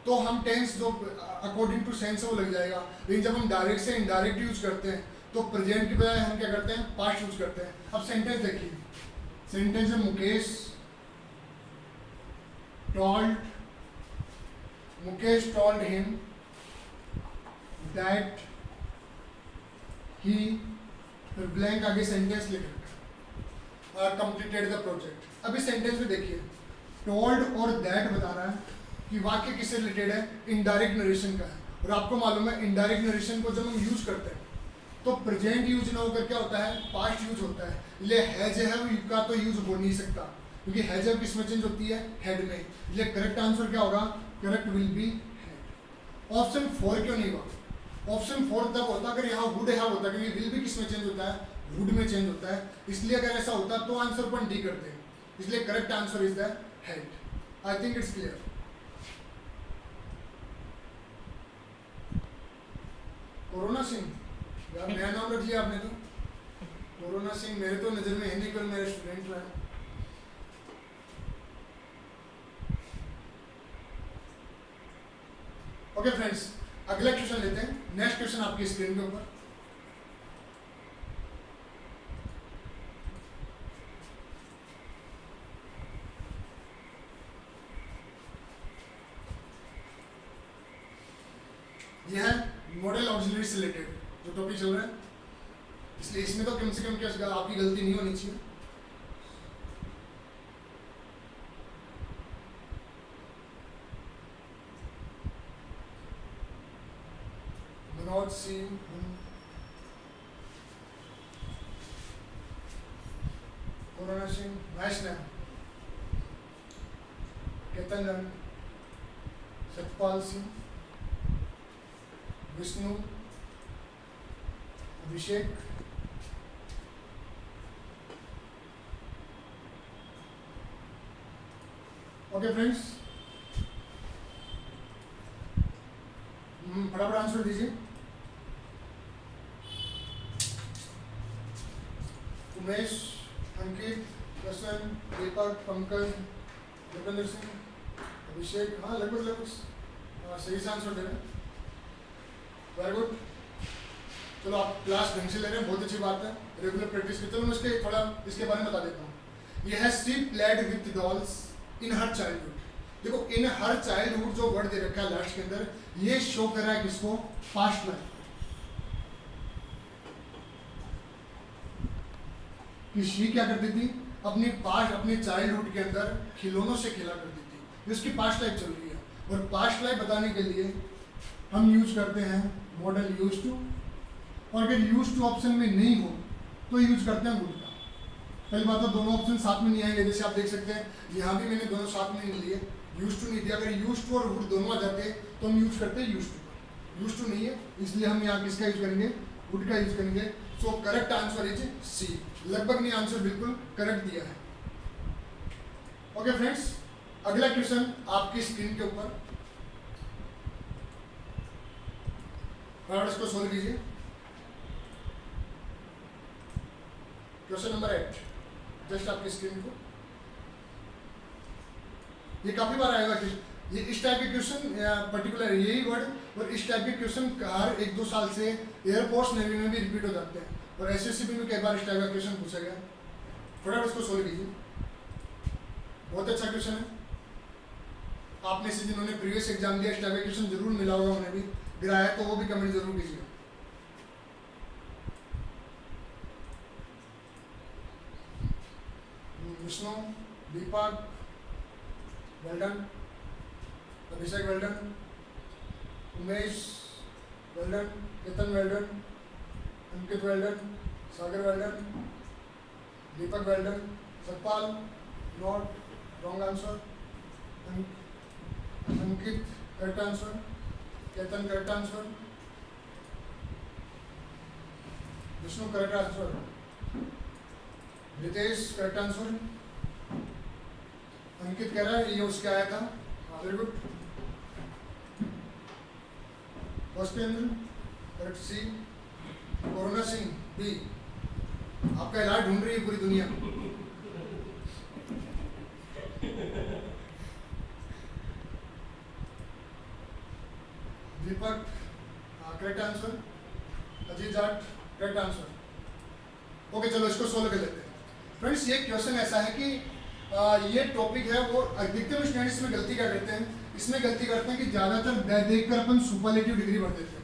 तो हम टेंस जो अकॉर्डिंग टू सेंस है वो लग जाएगा। लेकिन जब हम डायरेक्ट से इनडायरेक्ट यूज करते हैं तो प्रेजेंट की बजाय हम क्या करते हैं, पास्ट यूज करते हैं। अब सेंटेंस देखिए, सेंटेंस है Mukesh told him that he, फिर ब्लैंक आगे सेंटेंस लिख रखा, कंप्लीटेड द प्रोजेक्ट। अभी सेंटेंस में देखिए, टोल्ड और दैट बता रहा है कि वाक्य किससे रिलेटेड है, इनडायरेक्ट नरेशन का है। और आपको मालूम है इनडायरेक्ट नरेशन को जब हम यूज करते हैं तो प्रेजेंट यूज ना होकर क्या होता है, पास्ट यूज होता है। इसलिए हैज है का तो यूज हो नहीं सकता, क्योंकि हैज है किस में चेंज होती है, हेड में। इसलिए करेक्ट आंसर क्या होगा, correct will be head. Option 4 क्यों नहीं हुआ, ऑप्शन 4 तब होता अगर यहाँ वुड हैव होता, क्योंकि विल भी किस में चेंज होता है, वुड में चेंज होता है। इसलिए अगर ऐसा होता तो आंसर पर डी करते हैं। इसलिए correct answer is the head. I think it's clear. Corona Singh, यार नया नाम रख लिया आपने तो। कोरोना सिंह मेरे तो नजर में है नहीं, कल मेरे स्टूडेंट रहे। ओके फ्रेंड्स, अगला क्वेश्चन लेते हैं। नेक्स्ट क्वेश्चन आपकी स्क्रीन के ऊपर, यह है मॉडल ऑक्सिलरी से रिलेटेड जो टॉपिक चल रहा है। इसलिए इसमें तो कम से कम क्या आपकी गलती नहीं होनी चाहिए। मनोज सिंह, कोरोना सिंह, वैष्णव, केतन रंग, सतपाल सिंह, विष्णु, अभिषेक, ओके फ्रेंड्स, फटाफट आंसर दीजिए। उमेश, अंकित, प्रसन्न, दीपक, पंकज, रुपेंद्र सिंह, अभिषेक, हाँ लगभग सही से आंसर दे रहे हैं, वेरी गुड। चलो आप क्लास ढंग से ले रहे हैं, बहुत अच्छी बात है, रेगुलर प्रैक्टिस की। चलो मैं इसके थोड़ा इसके बारे में बता देता हूँ। ये है she played with dolls in her childhood. देखो इन हर चाइल्डहुड जो वर्ड दे रखा है लास्ट के अंदर, ये शो कर रहा है किसको? Past life. कि शी क्या करती थी? अपनी पास्ट, अपने चाइल्डहुड के अंदर खिलौनों से खेला करती थी। इसकी पास्ट लाइफ चल रही है, और पास्ट लाइफ बताने के लिए हम यूज करते हैं मॉडल यूज टू, और अगर यूज टू ऑप्शन में नहीं हो तो यूज करते हैं वुड का। पहली बात तो दोनों ऑप्शन साथ में नहीं आएंगे, जैसे आप देख सकते हैं यहाँ भी मैंने दोनों साथ में नहीं लिए, यूज टू नहीं दिया। अगर यूज टू और वुड दोनों आ जाते तो हम यूज करते हैं यूज टू। यूज टू नहीं है, इसलिए हम यहाँ किसका यूज करेंगे? वुड का यूज करेंगे। So correct answer is C. लगभग नहीं, आंसर बिल्कुल करेक्ट दिया है। ओके फ्रेंड्स, अगला क्वेश्चन आपकी स्क्रीन के ऊपर, इसको सोल्व कीजिए। क्वेश्चन नंबर 8 जस्ट आपकी स्क्रीन को, ये काफी बार आएगा कि ये इस टाइप के क्वेश्चन पर्टिकुलर यही वर्ड और इस टाइप के क्वेश्चन हर 1-2 साल से एयरफोर्स नेवी में भी रिपीट हो जाते हैं, और एसएससी में कई बार इस टाइप का क्वेश्चन पूछा गया। फटाफट इसको सोल्व कीजिए, बहुत अच्छा क्वेश्चन है। आपने से जिन्होंने प्रीवियस एग्जाम दिया इस टाइप का क्वेश्चन जरूर मिला होगा, उन्हें भी गिराया तो वो भी कमेंट जरूर कीजिएगा। Vishnu, Deepak, well done, Abhishek well done, Umesh well done, Ketan well done, Ankit well done, Sagar well done, Deepak well done, Satpal not wrong answer, Ankit correct answer, Ketan correct answer, Vishnu correct answer, Ritesh correct answer, Ankit कह रहा है ये उसके आया था, very good. Pushpendra correct C, Corona Singh B. आपका इलाज ढूंढ रही है पूरी दुनिया। Deepak correct answer, Ajit Jat correct answer. Okay चलो इसको सोल्व कर लेते हैं। फ्रेंड्स ये क्वेश्चन ऐसा है कि ये टॉपिक है, वो अधिकतर स्टूडेंट इसमें गलती क्या करते हैं? इसमें गलती करते हैं कि ज्यादातर देखकर अपन सुपरलेटिव डिग्री भर देते हैं।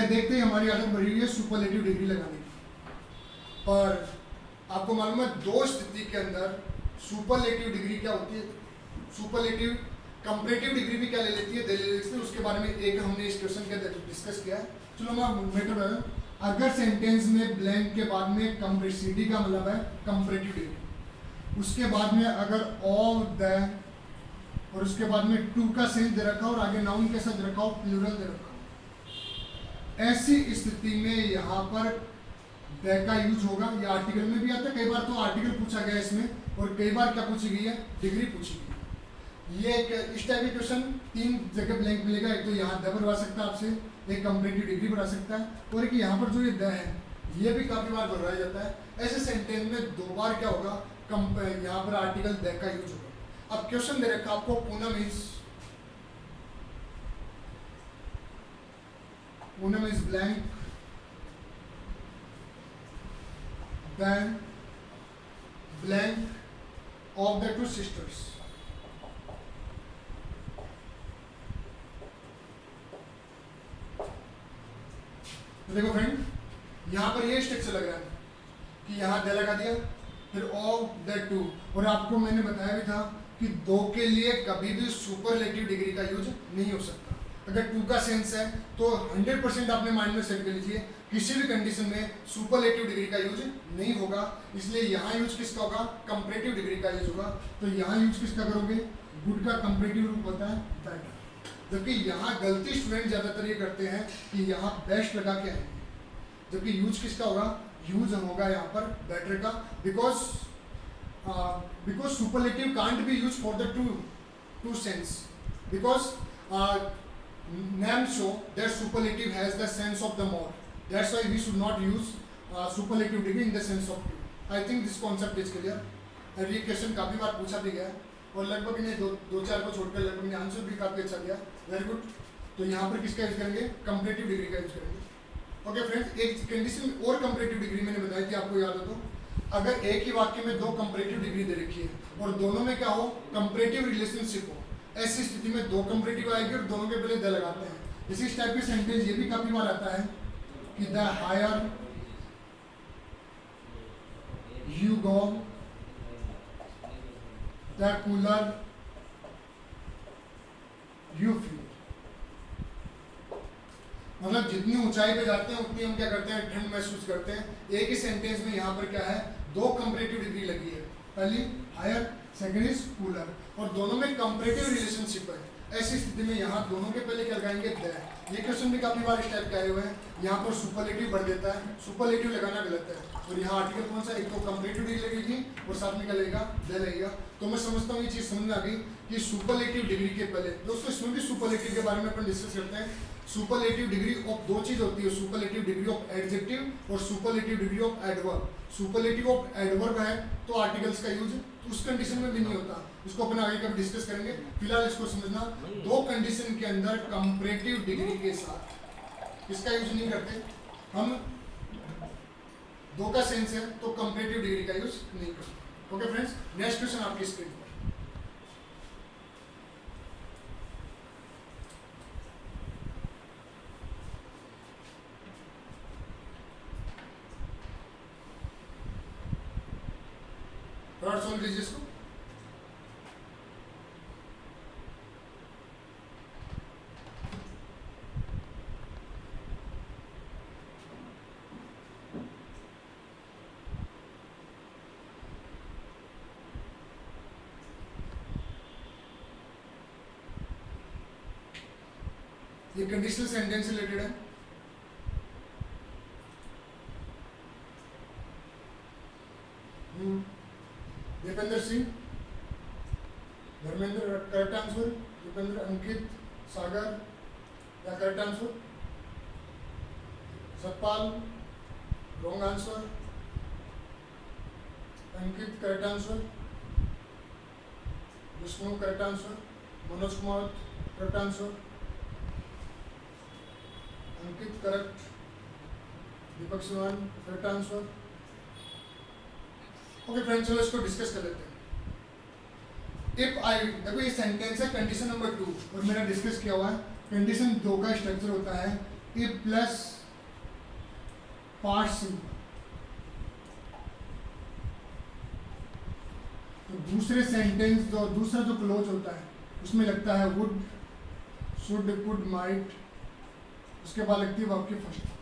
देखते ही हमारी आदत बढ़ी हुई है सुपरलेटिव डिग्री लगाने की। पर आपको मालूम है 2 स्थिति के अंदर सुपरलेटिव डिग्री क्या होती है, सुपरलेटिव कंपैरेटिव डिग्री भी क्या ले लेती है, ले लेती है। उसके बारे में एक हमने इस क्वेश्चन के अंदर डिस्कस किया है। चलो मैं मैटर बता दूं, अगर सेंटेंस में ब्लैंक के बाद में कंप्रेसिटी का मतलब है कंपैरेटिव डिग्री, उसके बाद में अगर ऑफ द और उसके बाद में टू का सेंस दे रखा हो और आगे नाउन के साथ रखा हो, प्लूरल दे रखा हो, ऐसी स्थिति में यहाँ पर द का यूज होगा। या आर्टिकल में भी आता है, कई बार तो आर्टिकल पूछा गया इसमें, और कई बार क्या पूछी गई है? डिग्री पूछी गई। ये इस टाइप के क्वेश्चन 3 जगह ब्लैंक मिलेगा। एक तो यहाँ द बनवा सकता है आपसे, एक कंपैरेटिव डिग्री बना सकता है, और एक यहाँ पर जो ये द है ये भी काफी बार दोहराया जाता है। ऐसे सेंटेंस में 2 बार क्या होगा? यहाँ पर आर्टिकल द का यूज होगा। अब क्वेश्चन दे रखा आपको, Poonam is blank then blank of the 2 sisters. तो देखो फ्रेंड, यहाँ पर ये स्ट्रक्चर लग रहा है कि यहाँ द लगा दिया, फिर ऑफ द 2, और आपको मैंने बताया भी था कि 2 के लिए कभी भी सुपरलेटिव डिग्री का यूज नहीं हो सकता। अगर टू का सेंस है तो 100% आपने माइंड में सेट कर लीजिए किसी भी कंडीशन में सुपरलेटिव डिग्री का यूज नहीं होगा। इसलिए यहाँ यूज किसका होगा, कंपैरेटिव डिग्री का यूज होगा। तो यहाँ यूज किसका करोगे, गुड का कंपैरेटिव रूप होता है बेटर। जबकि यहाँ गलती स्टूडेंट ज्यादातर ये करते हैं कि यहाँ बेस्ट लगा के आएंगे, जबकि यूज किसका होगा, यूज होगा यहाँ पर बेटर का। Because superlative can't be use for the two sense, because names show that superlative has the sense of the more. That's why we should not use superlative degree in the sense of two. I think this concept is clear. और ये question काफ़ी बार पूछा भी गया और लगभग इन्हें दो चार को छोड़कर लगभग इन्हें आंसर भी काफ़ी अच्छा दिया। Very good. तो यहाँ पर किसका यूज करेंगे, कंपैरेटिव डिग्री का यूज करेंगे। ओके फ्रेंड्स, एक कंडीशन और कंपैरेटिव डिग्री मैंने बताई थी, आपको याद हो तो, अगर एक ही वाक्य में दो कंपैरेटिव डिग्री दे रखी है और दोनों में क्या हो, कंपैरेटिव रिलेशनशिप हो, ऐसी स्थिति में दो कंपैरेटिव आएगी और दोनों के पहले द लगाते हैं। इसी टाइप के सेंटेंस ये भी काफी बार आता है कि the higher you go the cooler you feel. मतलब जितनी ऊंचाई पे जाते हैं उतनी हम क्या करते हैं, ठंड महसूस करते हैं। एक ही सेंटेंस में यहाँ पर क्या है, दो कंपैरेटिव डिग्री लगी है, पहली हायर, सेकंड इज कूलर, और दोनों में कंपैरेटिव रिलेशनशिप है। ऐसी स्थिति में यहाँ दोनों के पहले क्या लगाएंगे, द। ये क्वेश्चन भी काफी बार इस टाइप के आए हुए हैं। यहाँ पर सुपरलेटिव बढ़ देता है, सुपरलेटिव लगाना गलत है। और यहाँ आर्टिकल कौन सा, एक तो कंपैरेटिव डिग्री लगेगी और साथ में क्या लगेगा, द लगेगा। तो मैं समझता हूँ ये चीज समझ में आ गई कि सुपरलेटिव डिग्री के पहले, दोस्तों इसमें भी सुपरलेटिव के बारे में अपन डिस्कस करते हैं। सुपरलेटिव डिग्री ऑफ दो चीज होती है, सुपरलेटिव डिग्री ऑफ एडजेक्टिव और superlative degree of adverb. Superlative of adverb है तो आर्टिकल्स का यूज उस कंडीशन में भी नहीं होता, इसको अपन आगे कभी डिस्कस करेंगे। फिलहाल इसको समझना, दो कंडीशन के अंदर कंपैरेटिव डिग्री के साथ इसका यूज नहीं करते हम। दो का सेंस है तो कंपैरेटिव डिग्री का यूज नहीं करते। ओके फ्रेंड्स, नेक्स्ट क्वेश्चन आपकी स्क्रीन पर। थोड़ा सोल्व कीजिए इसको। ये कंडीशनल सेंटेंस से रिलेटेड है। दीपेंद्र सिंह, धर्मेंद्र करेक्ट आंसर, दीपेंद्र, अंकित, सागर या correct answer, Satpal wrong answer, Ankit correct answer, Vishnu correct answer, Manoj Kumar correct answer, Ankit correct, Deepak Siwan correct answer. Okay friends, चलो इसको डिस्कस कर लेते हैं। इफ आई, देखो ये सेंटेंस है कंडीशन नंबर 2 और मेरा डिस्कस किया हुआ है। कंडीशन 2 का स्ट्रक्चर होता है इफ प्लस पार्ट सिंपल। तो दूसरे सेंटेंस दूसरा जो क्लोज होता है उसमें लगता है वुड, शुड, कुड, माइट, उसके बाद लगती है वर्ब की फर्स्ट।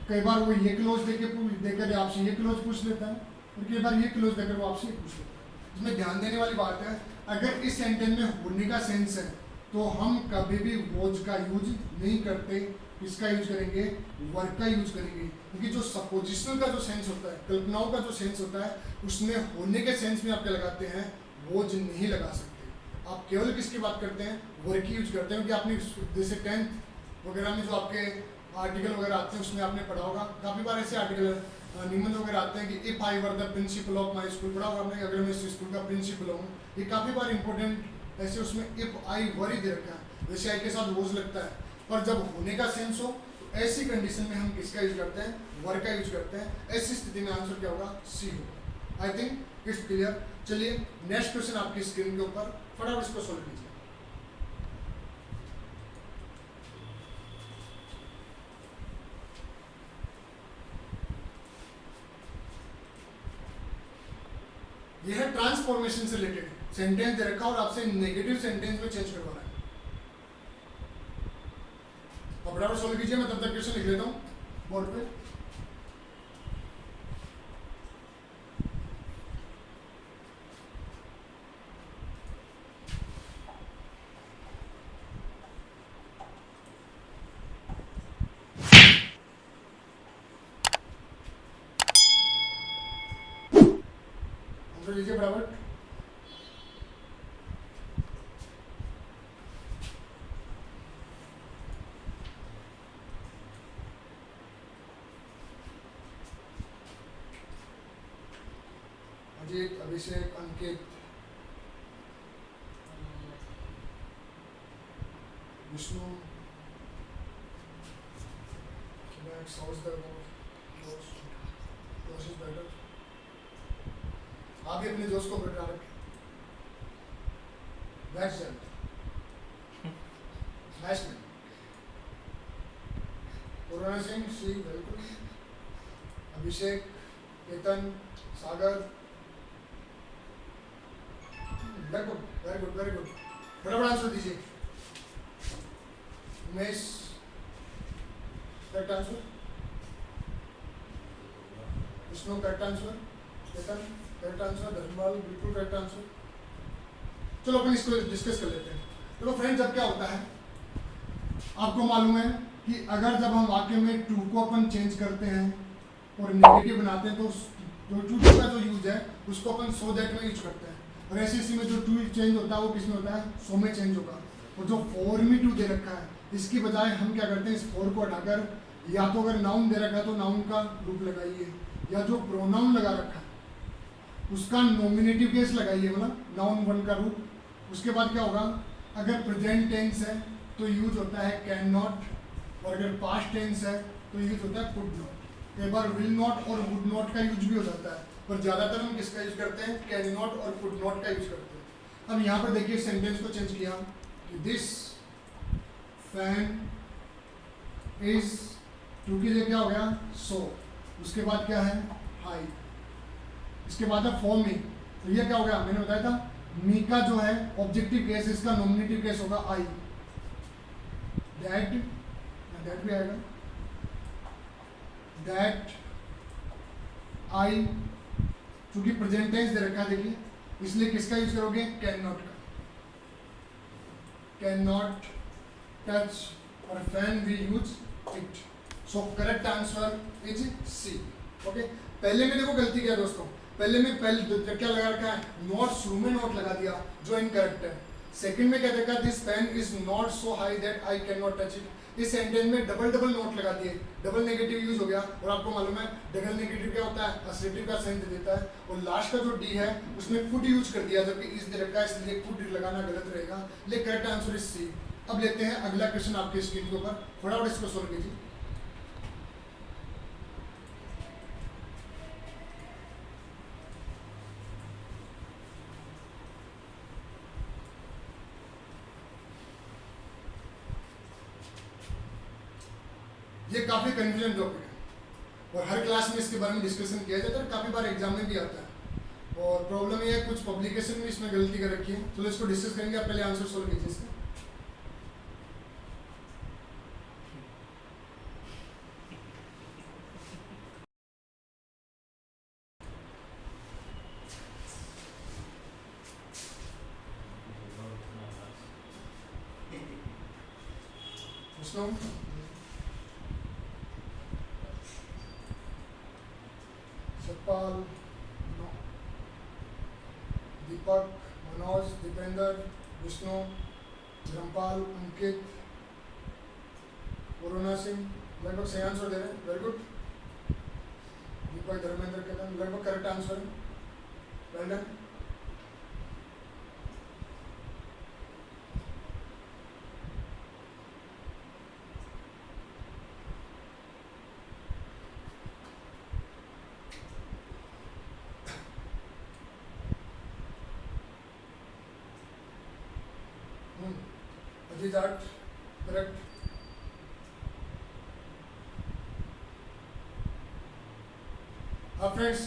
कई बार वो ये क्लोज देकर आपसे ये क्लोज पूछ लेता है और कई बार ये क्लोज देकर वो आपसे ये पूछ लेता है। इसमें ध्यान देने वाली बात है, अगर इस सेंटेंस में होने का सेंस है तो हम कभी भी वॉज का यूज नहीं करते, इसका यूज करेंगे, वर्क का यूज करेंगे। क्योंकि जो सपोजिशनल का जो सेंस होता है, कल्पनाओं का जो सेंस होता है, उसमें होने के सेंस में आप क्या लगाते हैं, वॉज नहीं लगा सकते। आप केवल किसकी बात करते हैं, वर्क की यूज करते हैं। क्योंकि आपने जैसे 10th वगैरह में जो आपके आर्टिकल वगैरह आते हैं उसमें आपने पढ़ा होगा, काफ़ी बार ऐसे आर्टिकल निबंध वगैरह आते हैं कि if I were the principle of my school, पढ़ा होगा आपने, अगर मैं इस स्कूल का प्रिंसिपल हूँ। ये काफ़ी बार इंपॉर्टेंट ऐसे उसमें इफ आई वर ही दे रखा है, वैसे आई के साथ वोज लगता है। पर जब होने का सेंस हो तो ऐसी कंडीशन में हम किसका यूज करते हैं, वर्क का यूज करते हैं। ऐसी स्थिति में आंसर क्या होगा, सी होगा। आई थिंक इट्स क्लियर। चलिए नेक्स्ट क्वेश्चन आपकी स्क्रीन के ऊपर, फटाफट इसको सोल्व कीजिए। यह है ट्रांसफॉर्मेशन से रिलेटेड। सेंटेंस दे रखा और आपसे नेगेटिव सेंटेंस में चेंज करवा रहा है। फटाफट सोल्व कीजिए, मैं तब तक क्वेश्चन लिख लेता हूँ बोर्ड पे। आंसर लीजिए फटाफट। अजीत, अभिषेक, अंकित, विष्णु, आप भी अपने दोस्त को बैठा रखें। कोरोना सिंह, सी बिल्कुल, Abhishek, Ketan, Sagar, very good very good very good, फटाफट आंसर दीजिए। Umesh, correct answer. Vishnu, correct answer. Ketan, correct answer. Dharmpal, बिल्कुल करेक्ट आंसर। चलो अपन इसको डिस्कस कर लेते हैं। तो फ्रेंड्स, अब क्या होता है, आपको मालूम है कि अगर जब हम वाक्य में टू को अपन चेंज करते हैं और नेगेटिव बनाते हैं तो जो टू का जो यूज है उसको अपन सो दैट में यूज करते हैं। और ऐसे इसी में जो टू चेंज होता है वो किस में होता है, सो में चेंज होगा। और जो फोर में टू दे रखा है इसकी बजाय हम क्या करते हैं, इस फोर को हटाकर या तो अगर नाउन दे रखा है तो नाउन का रूप लगाइए, या जो प्रोनाउन लगा रखा है उसका नॉमिनेटिव केस लगाइए, मतलब नाउन वन का रूप। उसके बाद क्या होगा, अगर प्रेजेंट टेंस है तो यूज होता है कैन नॉट, और अगर पास्ट टेंस है तो यूज होता है कुड नॉट। कई बार विल नॉट और वुड नॉट का यूज भी हो जाता है, पर ज़्यादातर हम किसका यूज करते हैं, कैन नॉट और कुड नॉट का यूज करते हैं। अब यहाँ पर देखिए सेंटेंस को चेंज किया कि दिस फैन इज, टू की जगह क्या हो गया, सो। उसके बाद क्या है, हाई। इसके बाद है फॉर मी, तो ये क्या हो गया, मैंने बताया था मी का जो है ऑब्जेक्टिव केस, इसका नॉमिनेटिव केस होगा आई। दैट, दैट भी आएगा, दैट आई, क्योंकि प्रेजेंट टेंस दे रखा है देखिए, इसलिए किसका यूज करोगे, कैन नॉट का। कैन नॉट टच, और fan we use it. So correct answer is C. Okay, पहले में देखो गलती क्या है दोस्तों, पहले क्या लगा रखा है, नॉट, शुरू में नॉट लगा दिया जो इनकरेक्ट है। सेकंड में क्या देखा, this pen is not so high that I can not touch it. इस सेंटेंस में डबल डबल नॉट लगा दिए, डबल नेगेटिव यूज हो गया। और आपको मालूम है डबल नेगेटिव क्या होता है, असर्टिव का सेंस देता है। और लास्ट का जो डी है उसमें कुड यूज कर दिया, जबकि इस दे रखा है, इसलिए कुड लगाना गलत रहेगा। लेकिन करेक्ट आंसर इज सी। अब लेते हैं अगला क्वेश्चन आपके स्क्रीन के ऊपर, फटाफट इसको सोल्व कीजिए। ये काफ़ी कन्फ्यूजन टॉपिक है और हर क्लास में इसके बारे में डिस्कशन किया जाता है, काफ़ी बार एग्जाम में भी आता है। और प्रॉब्लम ये है कुछ पब्लिकेशन में इसमें गलती कर रखी है, चलो इसको डिस्कस करेंगे। आप पहले आंसर सोल्व कीजिए इसका। सतपाल, दीपक, मनोज, दीपेंद्र, विष्णु, धर्मपाल, अंकित, कोरोना सिंह, लगभग सही आंसर दे रहे हैं, वेरी गुड। दीपक, धर्मेंद्र, केतन, लगभग करेक्ट आंसर है, well done. Ajit art, correct. अब फ्रेंड्स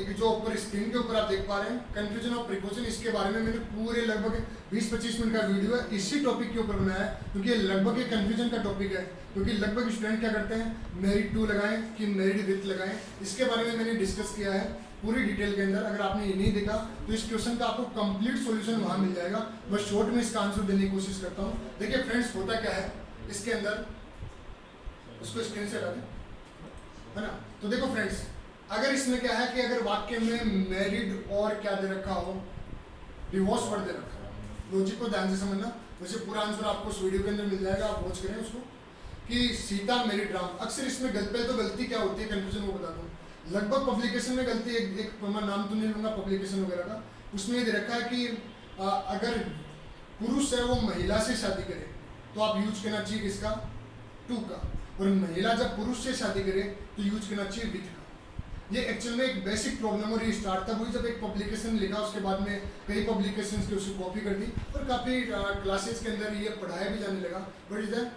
एक जो ऊपर स्क्रीन के ऊपर आप देख पा रहे हैं कंफ्यूजन ऑफ प्रिकॉशन, इसके बारे में मैंने पूरे लगभग 20-25 मिनट का वीडियो है इसी टॉपिक के ऊपर बनाया है, क्योंकि ये लगभग एक कंफ्यूजन का टॉपिक है। क्योंकि लगभग स्टूडेंट क्या करते हैं, मैरिड टू लगाएं कि मैरिड विथ लगाएं, इसके बारे में मैंने डिस्कस किया है पूरी डिटेल के अंदर। अगर आपने ये नहीं देखा तो इस क्वेश्चन का आपको कंप्लीट सॉल्यूशन वहां मिल जाएगा। बस शॉर्ट में इसका आंसर देने की कोशिश करता हूँ। देखिए फ्रेंड्स, होता क्या है इसके अंदर, उसको स्क्रीन से हटा दें, है ना। तो देखो फ्रेंड्स, अगर इसमें क्या है कि अगर वाक्य में मैरिड और क्या दे रखा हो, डिवोर्स वर्ड दे रखा हो, लॉजिक को ध्यान से समझना। वैसे पूरा आंसर आपको उस वीडियो के अंदर मिल जाएगा, आप वॉच करें उसको। कि सीता मैरिड राम, अक्सर इसमें पहले तो गलती क्या होती है, कंफ्यूजन वो बता दूं। लगभग पब्लिकेशन में गलती एक मैं नाम तो नहीं लूंगा पब्लिकेशन वगैरह का, उसमें ये दे रखा है कि अगर पुरुष है वो महिला से शादी करे तो आप यूज करना चाहिए किसका, टू का, और महिला जब पुरुष से शादी करे तो यूज करना चाहिए विथ का। ये एक्चुअल में एक बेसिक प्रॉब्लम और ये स्टार्ट तब हुई जब एक पब्लिकेशन लिखा, उसके बाद में कई पब्लिकेशंस की उसको कॉपी कर दी और काफ़ी क्लासेस के अंदर ये पढ़ाया भी जाने लगा। बट इधर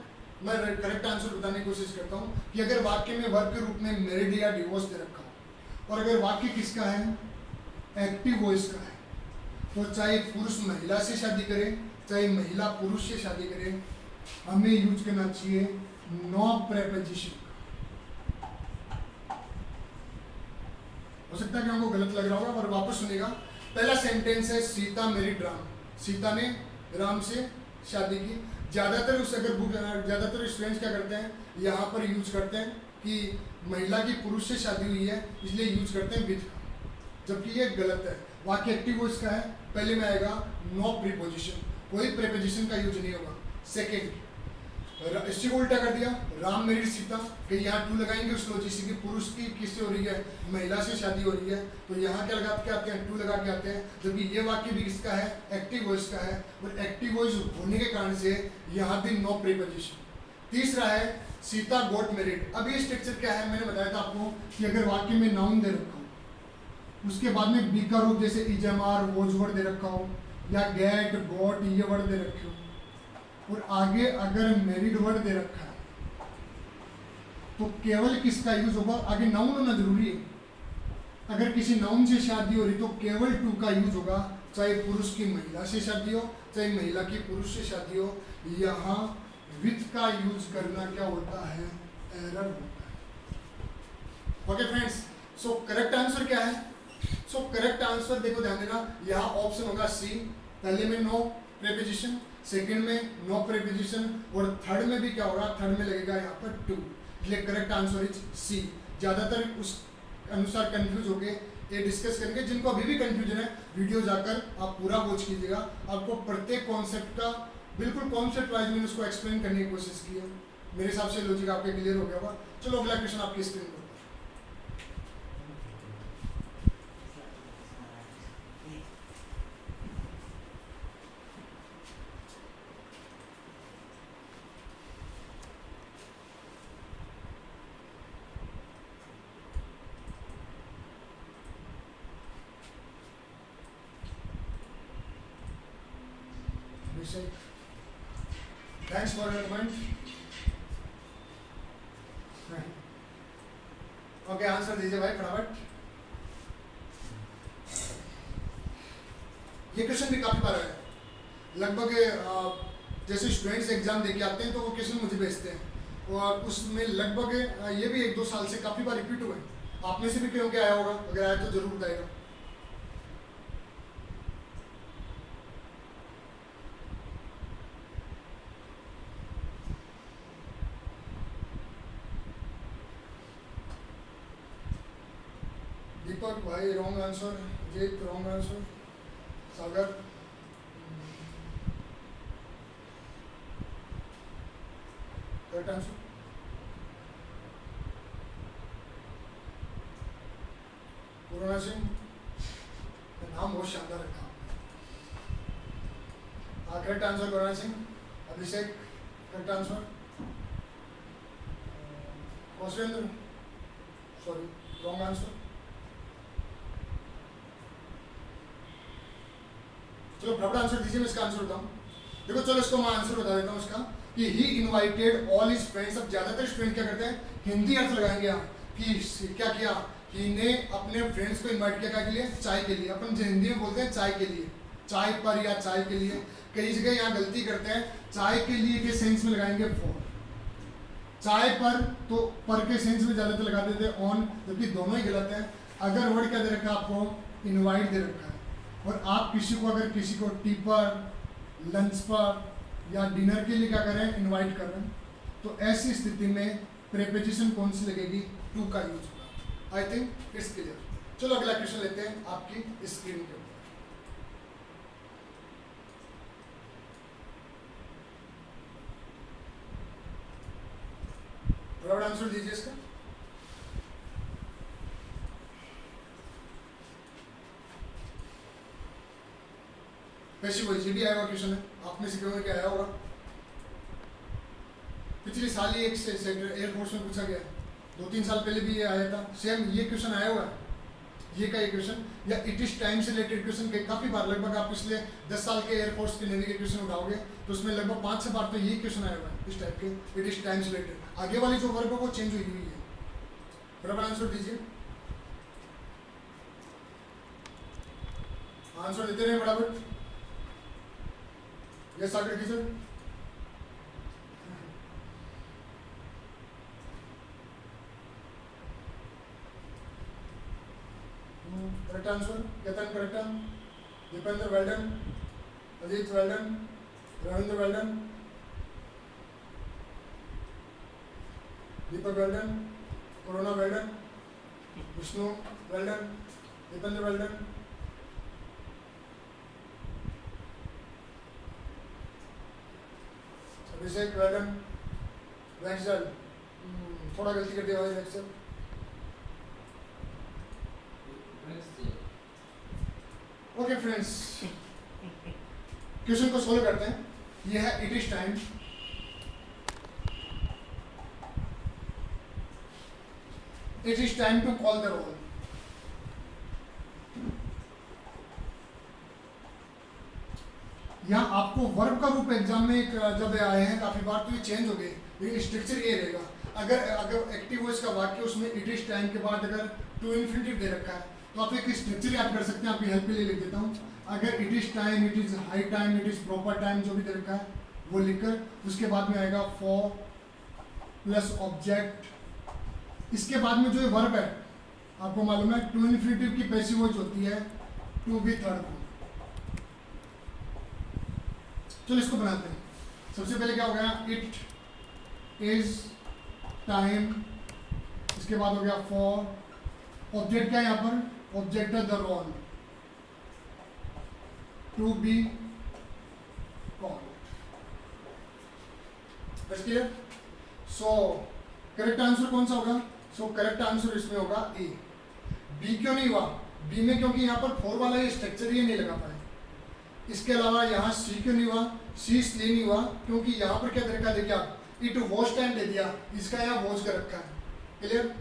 मैं करेक्ट आंसर बताने की कोशिश करता हूँ कि अगर वाक्य में वर्ब के रूप में मैरिड या डिवोर्स दे रखा हो और अगर वाक्य किसका है, एक्टिव वॉइस का है, तो चाहे पुरुष महिला से शादी करे चाहे महिला पुरुष से शादी करे, हमें यूज करना चाहिए नो प्रेपोजिशन। हो सकता है कि हमको गलत लग रहा होगा पर वापस सुनेगा। पहला सेंटेंस है सीता मैरिड राम, सीता ने राम से शादी की। ज़्यादातर ज़्यादातर स्टूडेंट्स क्या करते हैं, यहाँ पर यूज करते हैं कि महिला की पुरुष से शादी हुई है इसलिए यूज करते हैं विथ का, जबकि ये गलत है। वाक्य एक्टिव वॉइस का है, पहले में आएगा नो प्रीपोजिशन, कोई प्रीपोजिशन का यूज नहीं होगा। सेकेंड, इससे को उल्टा कर दिया, राम मैरिड सीता, कि यहाँ टू लगाएंगे उस लॉजिक की पुरुष की किससे हो रही है, महिला से शादी हो रही है, तो यहाँ क्या लगा के आते हैं, टू लगा के आते हैं। जबकि ये वाक्य भी किसका है, एक्टिव वॉइस का है, और एक्टिव वॉइस होने के कारण से यहाँ भी नो प्रीपोजिशन। तीसरा है सीता गॉट मैरिड। अब ये स्ट्रक्चर क्या है, मैंने बताया था आपको कि अगर वाक्य में नाउन दे रखा हो, उसके बाद में बी का रूप जैसे इजमार वॉज वर्ड दे रखा हो या गेट गॉट ये वर्ड दे रखे हो, और आगे अगर मैरिड वर्ड दे रखा है तो केवल किसका यूज होगा, आगे नाउन होना जरूरी है। अगर किसी नाउन से शादी हो रही तो केवल टू का यूज होगा, चाहे पुरुष की महिला से शादी हो चाहे महिला की पुरुष से शादी हो। यहाँ विथ का यूज करना क्या होता है, एरर होता है। ओके फ्रेंड्स, सो करेक्ट आंसर क्या है, सो करेक्ट आंसर देखो ध्यान देना, यहाँ ऑप्शन होगा सी। पहले में नो प्रीपोजिशन, सेकंड में नो प्रीपोजिशन, और थर्ड में भी क्या होगा, थर्ड में लगेगा यहाँ पर टू, इसलिए करेक्ट आंसर इज सी। ज़्यादातर उस अनुसार कंफ्यूज होके ये डिस्कस करेंगे। जिनको अभी भी कंफ्यूजन है वीडियो जाकर आप पूरा वॉच कीजिएगा, आपको प्रत्येक कॉन्सेप्ट का बिल्कुल कॉन्सेप्ट वाइज मैंने उसको एक्सप्लेन करने की कोशिश की है। मेरे हिसाब से लॉजिक आपके क्लियर हो गया होगा। चलो अगला क्वेश्चन आपकी स्क्रीन पर। Thanks for your comment. Okay, answer दीजिए भाई फटाफट। ये क्वेश्चन भी काफी बार है, लगभग जैसे स्टूडेंट्स एग्जाम देके आते हैं तो वो क्वेश्चन मुझे भेजते हैं और उसमें लगभग ये भी 1-2 साल से काफी बार रिपीट हुए। आप में से भी क्यों क्या आया होगा, अगर आया तो जरूर बताएगा। दीपक भाई wrong answer, Jeet wrong answer, Sagar correct answer, Purna Singh, नाम बहुत शानदार रखा। Correct answer Purna Singh. Abhishek correct answer. Kaushalendra sorry wrong answer. चलो फटाफट आंसर दीजिए, मैं इसका आंसर बताऊं। देखो चलो इसको मैं आंसर बता देता हूँ इसका कि ही इनवाइटेड ऑल हिज फ्रेंड्स। अब ज्यादातर स्टूडेंट क्या करते हैं, हिंदी अर्थ लगाएंगे यहाँ कि क्या किया कि ने अपने फ्रेंड्स को इनवाइट किया, क्या के लिए, चाय के लिए। अपन हिंदी में बोलते हैं चाय के लिए, चाय पर या चाय के लिए। कई जगह यहाँ गलती करते हैं, चाय के लिए के सेंस में लगाएंगे फॉर, चाय पर तो पर के सेंस में ज़्यादातर लगा देते हैं ऑन, जबकि दोनों ही गलत है। अगर वर्ड क्या दे रखा है आपको, इनवाइट दे रखा है, और आप किसी को अगर किसी को टी पर, लंच पर या डिनर के लिए क्या करें, इनवाइट कर रहे हैं, तो ऐसी स्थिति में प्रेपोजिशन कौन सी लगेगी, टू का यूज होगा। आई थिंक इट्स क्लियर। चलो अगला क्वेश्चन लेते हैं आपकी स्क्रीन के ऊपर। फटाफट आंसर दीजिए इसका। पैसिव वॉइस, ये भी आया हुआ क्वेश्चन है, आपने सीखे हुए क्या आया होगा। पिछले साल ही एक एयरफोर्स में पूछा गया, 2-3 साल पहले भी ये आया था, सेम ये क्वेश्चन आया हुआ है। ये का ये क्वेश्चन या इट इज टाइम से रिलेटेड क्वेश्चन काफी बार, लगभग आप पिछले 10 साल के एयरफोर्स के नेवी के क्वेश्चन उठाओगे तो उसमें लगभग 5-6 बार तो यही क्वेश्चन आया हुआ है इस टाइप के, इट इज टाइम से रिलेटेड। आगे वाली जो वर्ब है वो चेंज हुई है। बराबर आंसर दीजिए, आंसर देते रहे बराबर। यस आगे कीजिए। Correct answer, Ketan correct, Dipendra well done, Ajit well done, Ravindra well done, Deepak well done, Corona well done, Vishnu well done, Dipendra well done, Abhishek well done, वैक्सल, थोड़ा गलती कर दिया भाई वैक्सल। ओके फ्रेंड्स, क्वेश्चन को सोल्व करते हैं। ये है it is time, it is time to call the roll. यहाँ आपको वर्ब का रूप एग्जाम में जब आए हैं काफी बार तो ये चेंज हो गए, लेकिन स्ट्रक्चर ये रहेगा। अगर एक्टिव वॉइस का वाक्य उसमें इट इज टाइम के बाद अगर टू इन्फिनिटिव दे रखा है तो आप एक स्ट्रक्चर याद कर सकते हैं, आपकी हेल्प के लिए लिख देता हूँ। अगर it is time, it is high time, it is proper time, जो भी दे रखा है वो लिखकर उसके बाद में आएगा फॉर प्लस ऑब्जेक्ट। इसके बाद में जो ये वर्ब है आपको मालूम है टू इन्फिनिटिव की पैसिव वॉइस होती है टू बी थर्ड फॉर्म। चलो इसको बनाते हैं। सबसे पहले क्या हो गया, इट इज टाइम, इसके बाद हो गया फॉर, ऑब्जेक्ट क्या है यहाँ पर, ऑब्जेक्ट है the roll, to be called. बस क्लियर। सो करेक्ट आंसर कौन सा होगा, सो करेक्ट आंसर इसमें होगा ए। बी क्यों नहीं हुआ, बी में क्योंकि यहाँ पर फोर वाला ये स्ट्रक्चर ही नहीं लगा पाए। इसके अलावा यहाँ सी क्यों नहीं हुआ, सी इसलिए नहीं हुआ क्योंकि यहाँ पर क्या तरीका देखिए आप, इट वॉच टाइम दे दिया, इसका यहाँ वॉच कर रखा है। क्लियर।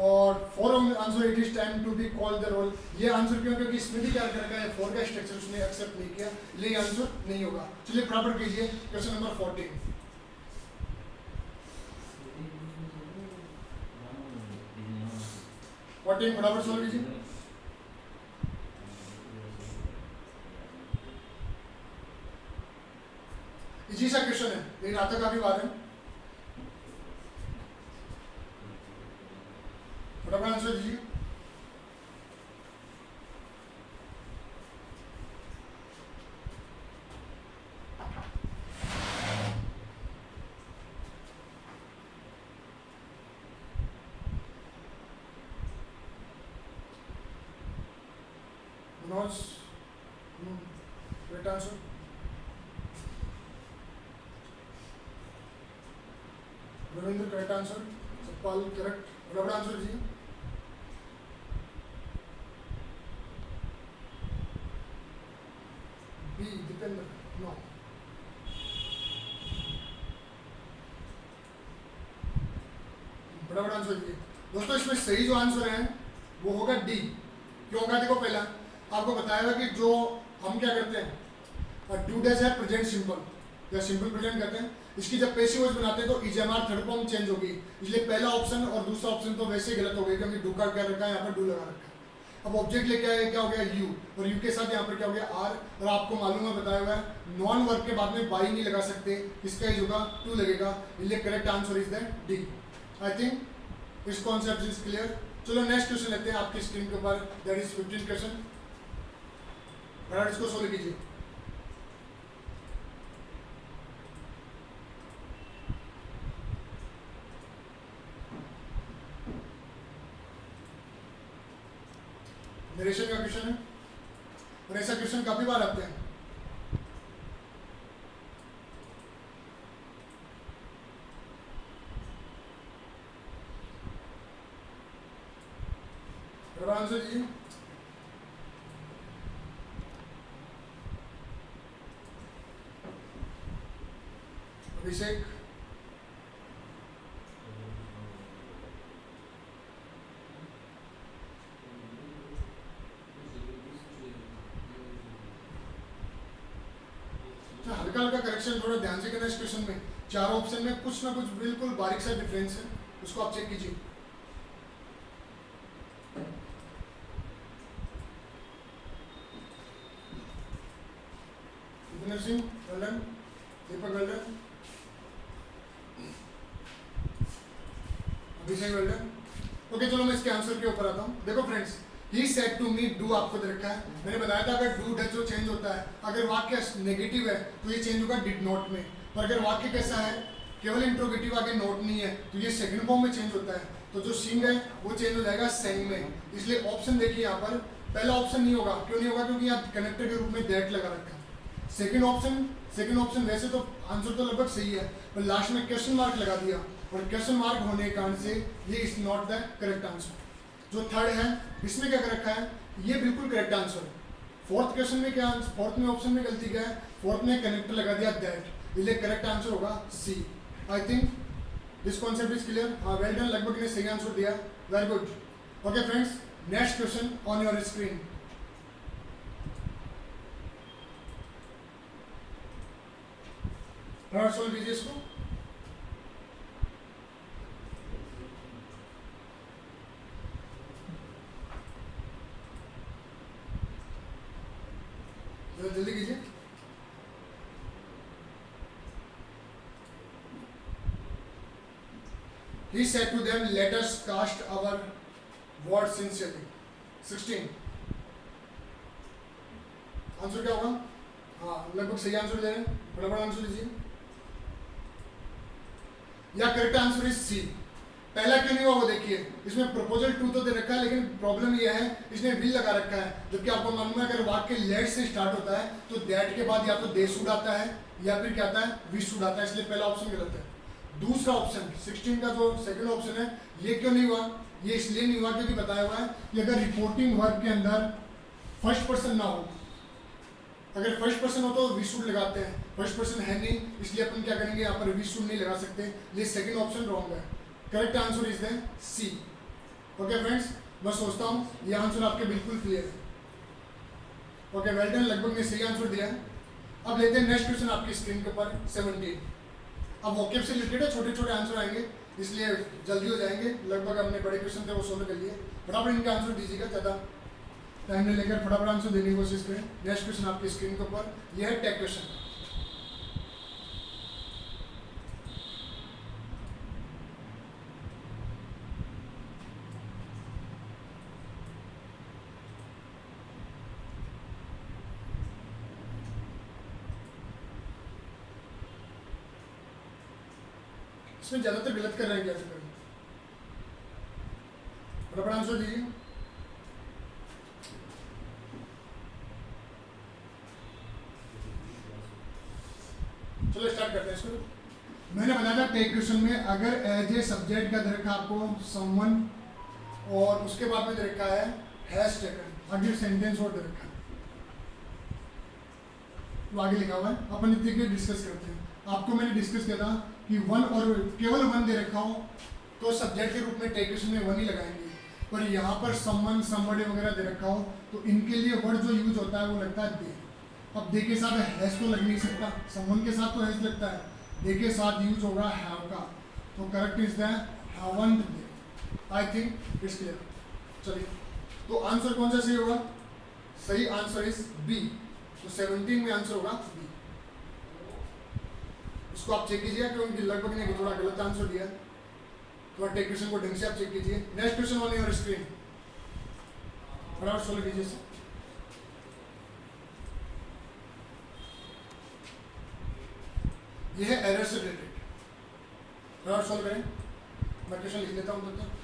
और four answer it is time to be call the roll, ये आंसर क्यों, क्योंकि इसमें भी क्या कर रखा है, फोर का स्ट्रक्चर उसने एक्सेप्ट नहीं किया, इसलिए आंसर नहीं होगा। चलिए फटाफट कीजिए क्वेश्चन नंबर 14। फटाफट सॉल्व कीजिए। इजी सा क्वेश्चन है लेकिन आता काफी बार है। फटाफट आंसर दीजिए। Manoj, correct answer. Ravindra correct answer. Satpal correct. फटाफट आंसर दीजिए। B Deependra no. फटाफट आंसर दीजिए दोस्तों। इसमें सही जो आंसर है वो होगा डी। क्यों होगा, देखो पहला आपको बताया कि जो हम क्या करते हैं, डू डज है प्रेजेंट सिंपल, या सिंपल प्रेजेंट करते हैं। इसकी जब पैसिव वॉइस बनाते हैं तो इजएमआर थर्ड फॉर्म चेंज होगी, इसलिए पहला ऑप्शन और दूसरा ऑप्शन तो वैसे ही गलत हो गया क्योंकि डू का क्या रखा है, यहाँ पर डू लगा रखा है। अब ऑब्जेक्ट लेके आए, क्या हो गया यू, और यू के साथ यहाँ पर क्या हो गया आर, और आपको मालूम है बताया हुआ है नॉन वर्ब के बाद में बाई नहीं लगा सकते, इसका यूज होगा टू लगेगा, इसलिए correct answer is that D. I think इस कॉन्सेप्ट इज क्लियर। चलो नेक्स्ट क्वेश्चन लेते हैं आपकी स्क्रीन के ऊपर, दैट इज 15 क्वेश्चन। बराबर इसको सोल्व कीजिए। नरेशन का क्वेश्चन है और ऐसा क्वेश्चन काफी बार आते हैं। आंसर जी अभिषेक, हल्का हल्का करेक्शन थोड़ा ध्यान से करना इस क्वेश्चन में। चार ऑप्शन में कुछ ना कुछ बिल्कुल बारीक सा डिफरेंस है, उसको आप चेक कीजिए। Vipin Singh well done, Deepak well done, Abhishek well done. Okay चलो मैं इसके आंसर के ऊपर आता हूँ। देखो friends, he said to me, do आपको दे रखा है, मैंने बताया था अगर डू डज जो चेंज होता है, अगर वाक्य नेगेटिव है तो ये चेंज होगा डिड नॉट में, पर अगर वाक्य कैसा है केवल इंट्रोगेटिव आगे नोट नहीं है तो ये सेकंड फॉर्म में चेंज होता है, तो जो सिंग है वो चेंज हो जाएगा सेंग में। इसलिए ऑप्शन देखिए यहाँ पर पहला ऑप्शन नहीं होगा, क्यों नहीं होगा, क्योंकि यहाँ कनेक्टर के रूप में दैट लगा रखा है। सेकंड ऑप्शन वैसे तो आंसर तो लगभग सही है, पर लास्ट में क्वेश्चन मार्क लगा दिया, और क्वेश्चन मार्क होने के कारण से ये is not the correct answer. जो थर्ड है इसमें क्या कर रखा है, ये बिल्कुल करेक्ट आंसर है। फोर्थ क्वेश्चन में क्या, फोर्थ में ऑप्शन में गलती क्या है, फोर्थ में कनेक्टर लगा दिया दैट, इसलिए करेक्ट आंसर होगा C. I think this concept is clear. हाँ वेल डन, लगभग ने सही आंसर दिया, very good. Okay friends, next question on your screen. Solve कीजिए इसको। जल्दी कीजिए। He said to them, "Let us cast our word sincerely." 16 answer क्या होगा? हाँ लगभग सही आंसर दे रहे हैं, फटाफट आंसर लीजिए। या करेक्ट आंसर इज सी। पहला क्यों नहीं हुआ वो देखिए, इसमें प्रपोजल टू तो दे रखा है, लेकिन प्रॉब्लम ये है इसने विल लगा रखा है, जबकि आपको मालूम है अगर वाक्य लेट से स्टार्ट होता है तो दैट के बाद या तो दे शुड आता है या फिर क्या आता है वी शुड आता है, इसलिए पहला ऑप्शन गलत है। दूसरा ऑप्शन 16 का जो सेकंड ऑप्शन है ये क्यों नहीं हुआ, ये इसलिए नहीं हुआ क्योंकि बताया हुआ है कि अगर रिपोर्टिंग वर्ब के अंदर फर्स्ट पर्सन ना हो, अगर फर्स्ट पर्सन हो तो वी शुड लगाते हैं, फर्स्ट पर्सन है नहीं इसलिए अपन क्या करेंगे यहाँ पर वी शुड नहीं लगा सकते, ये सेकंड ऑप्शन रॉन्ग है। Correct answer is the C. Okay friends, मैं सोचता हूँ ये आंसर आपके बिल्कुल क्लियर है। ओके वेल डन, लगभग ने सही आंसर दिया है। अब लेते हैं नेक्स्ट क्वेश्चन आपकी स्क्रीन के ऊपर 17। अब वोकेब से रिलेटेड है, छोटे छोटे आंसर आएंगे इसलिए जल्दी हो जाएंगे, लगभग अपने बड़े क्वेश्चन थे वो सोल्व कर लिए, फटाफट इनका आंसर दीजिएगा, ज़्यादा टाइम नहीं लेकर फटाफट आंसर देने की कोशिश करें। नेक्स्ट क्वेश्चन आपकी स्क्रीन के ऊपर यह है टेक क्वेश्चन। इसमें ज्यादातर गलत कर रहे हैं क्या चक्कर, फटाफट आंसर दीजिए। चलो स्टार्ट करते हैं इसको। मैंने बताया था टेक क्वेश्चन में अगर एज ए सब्जेक्ट का दे रखा आपको समवन और उसके बाद में दे रखा है हैज टेकन, आगे सेंटेंस और दे रखा है तो आगे लिखा हुआ है, अपन इतने के डिस्कस करते हैं। आपको मैंने डिस्कस किया था कि वन और केवल वन दे रखा हो तो सब्जेक्ट के रूप में टेक क्वेश्चन में वन ही लगाएंगे, पर यहाँ पर समवन समबडी वगैरह दे रखा हो तो इनके लिए वर्ड जो यूज होता है वो लगता है दे। अब दे के साथ हैज तो लग नहीं सकता, समवन के साथ तो हैज लगता है, दे के साथ यूज होगा हैव का, तो correct is the haven't they. I think it's clear. चलिए, तो आंसर कौन सा सही होगा? सही आंसर इज बी। तो 17 में आंसर होगा बी। इसको आप चेक कीजिए क्योंकि लगभग ने थोड़ा गलत आंसर दिया है, थोड़ा टेक क्वेश्चन को ढंग से आप चेक कीजिए। Next question on your screen, फटाफट सोल्व कीजिए इसे। यह है एरर से रिलेटेड, फटाफट सोल्व करें। मैं क्वेश्चन लिख लेता हूं तब तक।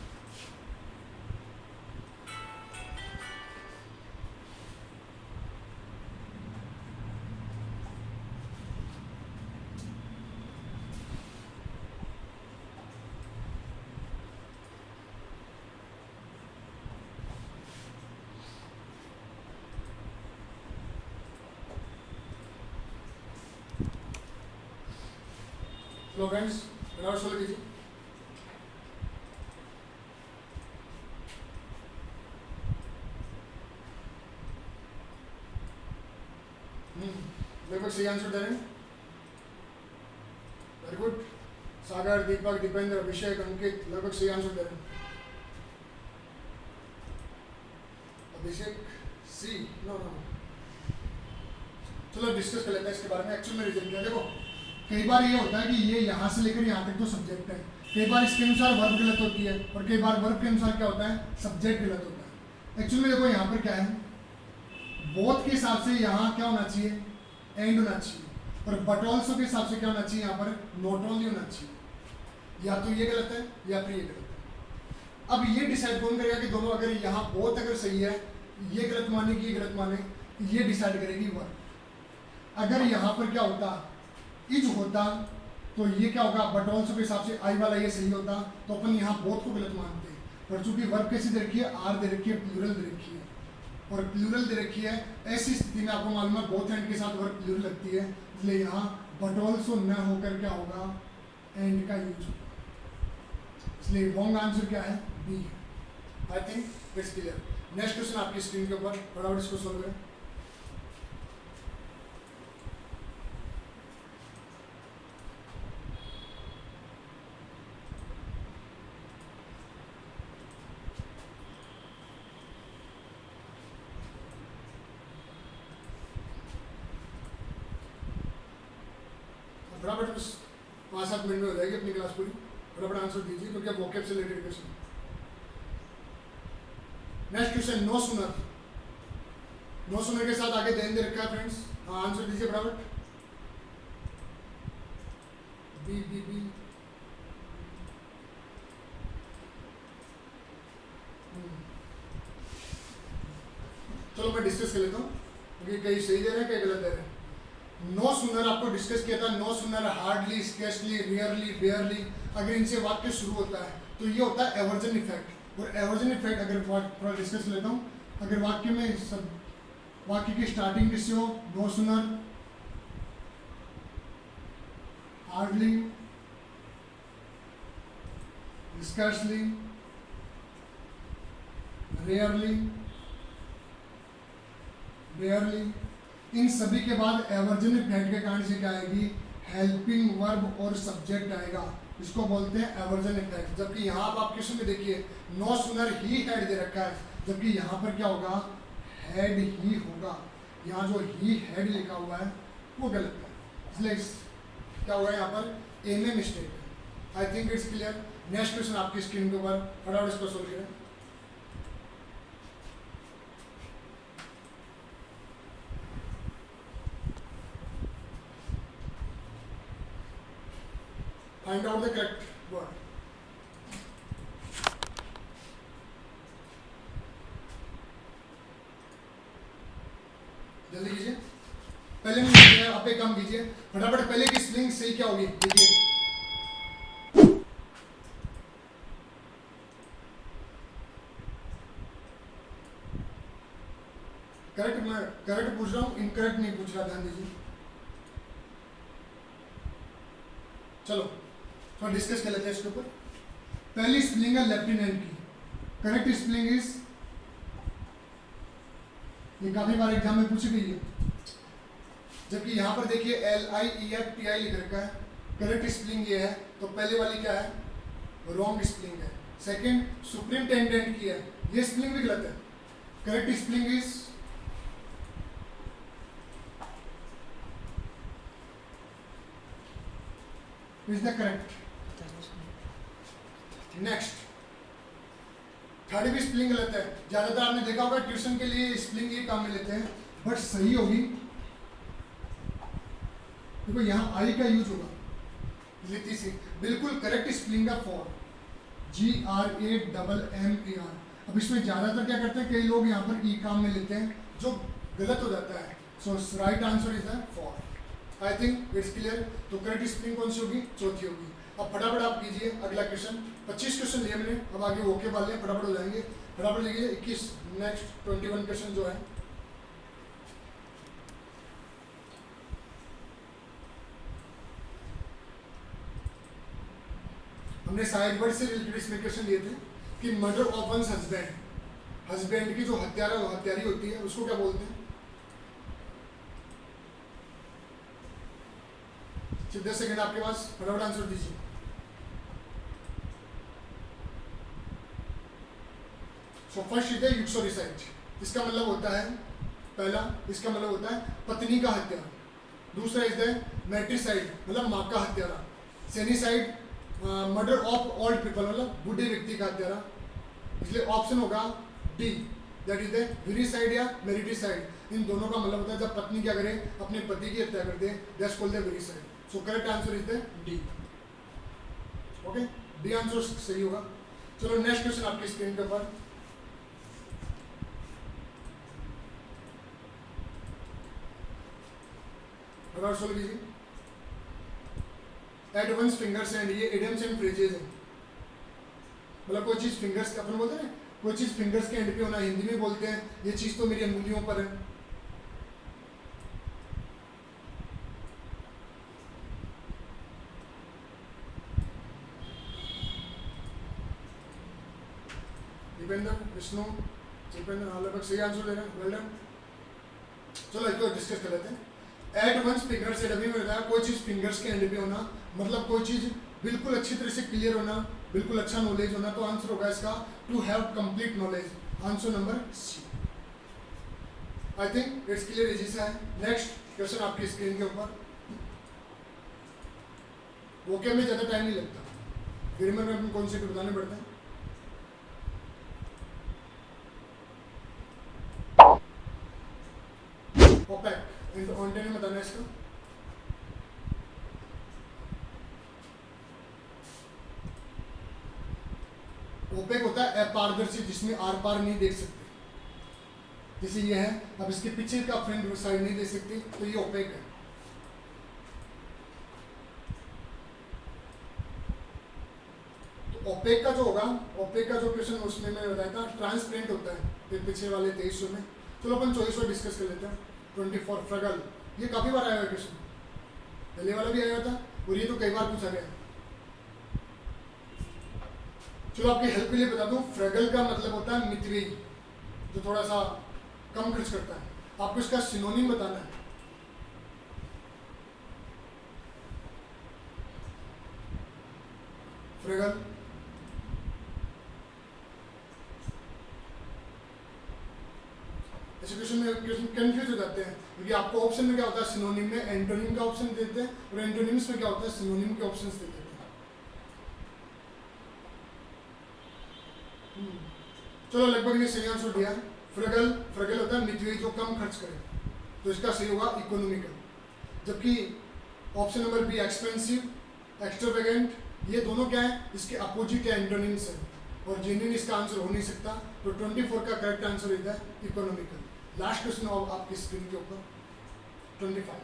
लो फ्रेंड्स, फटाफट सोल्व कीजिए। लगभग सही आंसर दे रहे हैं। Very good. सागर, दीपक, दीपेंद्र, अभिषेक, अंकित लगभग सही आंसर दे रहे हैं। Abhishek C, no no. चलो डिस्कस कर लेते हैं इसके बारे में। एक्चुअल में रिजल्ट क्या, देखो कई बार ये होता है कि ये यहाँ से लेकर यहाँ तक तो सब्जेक्ट है, कई बार इसके अनुसार वर्ब गलत होती है, और कई बार वर्ब के अनुसार क्या होता है, सब्जेक्ट गलत होता है। एक्चुअल में देखो यहाँ पर क्या है, बोथ के हिसाब से यहाँ क्या होना चाहिए, एंड होना चाहिए, और बट ऑल्सो के हिसाब से क्या होना चाहिए, यहाँ पर नॉट ओनली होना चाहिए। या तो ये गलत है या फिर ये गलत है। अब ये डिसाइड कौन करेगा कि दोनों, अगर यहाँ बोथ अगर सही है, ये गलत माने कि ये गलत माने, ये डिसाइड करेगी वर्ब। अगर यहाँ पर क्या होता, इज होता, तो ये क्या होगा, बट ऑल्सो के हिसाब से आई वाला ये सही होता, तो अपन यहाँ बोथ को गलत मानते हैं। पर चूंकि वर्ब कैसी दे रखी है, आर दे रखी है, प्लूरल दे रखी है, और प्लूरल दे रखी है, ऐसी स्थिति में आपको मालूम है बोथ एंड के साथ वर्ब प्लूरल लगती है, इसलिए यहाँ बट ऑल्सो न होकर क्या होगा, एंड का यूज होगा। इसलिए रॉन्ग आंसर क्या है, बी है। आई think it's clear. Next question आपकी स्क्रीन के ऊपर, फटाफट इसको सोल्व करें। फटाफट 5-7 मिनट में हो जाएगी अपनी क्लास पूरी। फटाफट आंसर दीजिए क्योंकि अब वोकैब से related question. Next question, no sooner. No sooner के साथ आगे देन दे रखा है फ्रेंड्स। हाँ, आंसर दीजिए फटाफट। B B B. चलो मैं डिस्कस कर लेता हूँ क्योंकि कई सही दे रहे हैं, कई गलत दे रहे हैं। नो सुनर आपको डिस्कस किया था, no sooner, hardly, scarcely, rarely, बेयरली, अगर इनसे वाक्य शुरू होता है तो ये होता है एवर्जन इफेक्ट। और एवर्जन इफेक्ट अगर थोड़ा डिस्कस लेता हूँ, अगर वाक्य में सब वाक्य की स्टार्टिंग किससे हो, no sooner, hardly, scarcely, rarely, barely, इन सभी के बाद एवर्जन इफेक्ट के कारण से क्या आएगी, हेल्पिंग वर्ब और सब्जेक्ट आएगा। इसको बोलते हैं एवर्जन इफेक्ट। जबकि यहाँ आप क्वेश्चन में देखिए, no sooner he head they रखा है, जबकि यहाँ पर क्या होगा, हेड ही होगा। यहाँ जो ही हेड लिखा हुआ है वो गलत है, इसलिए क्या हुआ यहाँ पर, ए में मिस्टेक है। आई think it's clear. Next question आपकी स्क्रीन के ऊपर, फटाफट इसको सोल्व करें। Find out the correct word. जल्दी कीजिए, पहले में आप एक काम कीजिए फटाफट, पहले की स्पेलिंग सही क्या होगी देखिए। करेक्ट, मैं करेक्ट पूछ रहा हूँ, इनकरेक्ट नहीं पूछ रहा, ध्यान दीजिए। चलो थोड़ा डिस्कस कर लेते हैं इसके ऊपर। पहली स्पेलिंग है लेफ्टिनेंट की, करेक्ट स्पेलिंग इज, ये काफी बार एग्जाम में पूछी गई है, जबकि यहाँ पर देखिए LIEFTI लिख रखा है, करेक्ट स्पेलिंग ये है, तो पहले वाली क्या है, रॉन्ग स्पेलिंग है। सेकंड सुपरिंटेंडेंट की है, ये स्पेलिंग भी गलत है, correct spelling is the correct. Next third भी स्पेलिंग गलत है। ज्यादातर आपने देखा होगा ट्यूशन के लिए स्पेलिंग ये काम में लेते हैं, बट सही होगी, देखो यहाँ आई का यूज होगा, लिखती सी बिल्कुल करेक्ट स्पेलिंग है फॉर, GRAMMAR। अब इसमें ज्यादातर क्या करते हैं, कई लोग यहाँ पर ई काम में लेते हैं जो गलत हो जाता है। So right answer is the four. I think it's clear. तो करेक्ट स्पेलिंग कौन सी होगी, चौथी होगी। अब फटाफट आप कीजिए अगला क्वेश्चन। 25 क्वेश्चन लिए मैंने, अब आगे ओके वाले फटाफट हो जाएंगे, फटाफट लिखिए 21। नेक्स्ट 21 क्वेश्चन जो है, हमने साइड वर्ड से रिलेटेड इसमें क्वेश्चन लिए थे कि murder of ones husband, husband की जो हत्यारी होती है उसको क्या बोलते हैं। 10 सेकंड आपके पास, फटाफट आंसर दीजिए। सो फर्स्ट इज द यूक्सोरिसाइड, इसका मतलब होता है, पहला इसका मतलब होता है पत्नी का हत्यारा। दूसरा इज द मैट्रिसाइड, मतलब माँ का हत्यारा। सेनिसाइड, मर्डर ऑफ ओल्ड पीपल, मतलब बूढ़े व्यक्ति का हत्यारा। इसलिए ऑप्शन होगा डी, दैट इज द विरिसाइड या मेरिटिसाइड। इन दोनों का मतलब होता है जब पत्नी क्या करे, अपने पति की हत्या कर दे, that's called the viricide. So correct answer is the D. Okay, D answer सही होगा। चलो नेक्स्ट क्वेश्चन आपकी स्क्रीन के ऊपर, अगर सोल्व कीजिए। एट वंस फिंगर्स एंड, ये इडियम्स एंड फ्रेजेस हैं, मतलब कोई चीज फिंगर्स, अपन बोलते हैं ना कोई चीज फिंगर्स के एंड पे होना, हिंदी में बोलते हैं ये चीज तो मेरी अंगुलियों पर है। दीपेंद्र, विष्णु, दीपेंद्र, हाँ लगभग सही आंसर दे रहे हैं, वेल डन। चलो इसको डिस्कस कर लेते हैं। एट वंस फिंगर्स एंड, अभी मैंने बताया कोई चीज फिंगर्स के एंड पे होना, मतलब कोई चीज बिल्कुल अच्छी तरह से क्लियर होना, बिल्कुल अच्छा नॉलेज होना। तो आंसर होगा इसका to have complete knowledge, answer number C. I think it's clear, easy सा है। नेक्स्ट क्वेश्चन आपकी स्क्रीन के ऊपर, वोके में ज्यादा टाइम नहीं लगता, ग्रामर में अपने कॉन्सेप्ट बताने पड़ते हैं। ओपेक, ऑन्टेन में बताना है इसका। ओपेक होता है अपारदर्शी, जिसमें आर पार नहीं देख सकते, जैसे ये है। अब इसके पीछे का फ्रंट साइड नहीं देख सकते, तो ये ओपेक है। तो ओपेक का जो होगा, ओपेक का जो क्वेश्चन उसमें मैंने बताया था ट्रांसपेरेंट होता है, फिर पीछे वाले 2300 में। चलो अपन 2400 डिस्कस कर लेते हैं। 24 फ्रगल, ये काफी बार आया हुआ क्वेश्चन, पहले वाला भी आया था और ये तो कई बार पूछा गया। चलो आपकी हेल्प के लिए बता दूं, फ्रगल का मतलब होता है मितव्ययी, जो थोड़ा सा कम खर्च करता है। आपको इसका सिनोनिम बताना है। फ्रगल, ऐसे क्वेश्चन में कंफ्यूज हो जाते हैं, क्योंकि आपको ऑप्शन में क्या होता है, सिनोनिम में एंटोनिम का ऑप्शन देते हैं, और एंटोनिम्स में क्या होता है, सिनोनिम के ऑप्शंस देते हैं। चलो लगभग ने सही आंसर दिया। फ्रगल, फ्रगल होता है मितव्ययी, जो कम खर्च करे, तो इसका सही होगा इकोनॉमिकल। जबकि option number be expensive, extravagant, ये दोनों क्या है, इसके अपोजिट या एंटोनिम्स है, और जेन्युइन इसका आंसर हो नहीं सकता। तो 24 का correct answer is the economical. Last question आपकी स्क्रीन के ऊपर 25।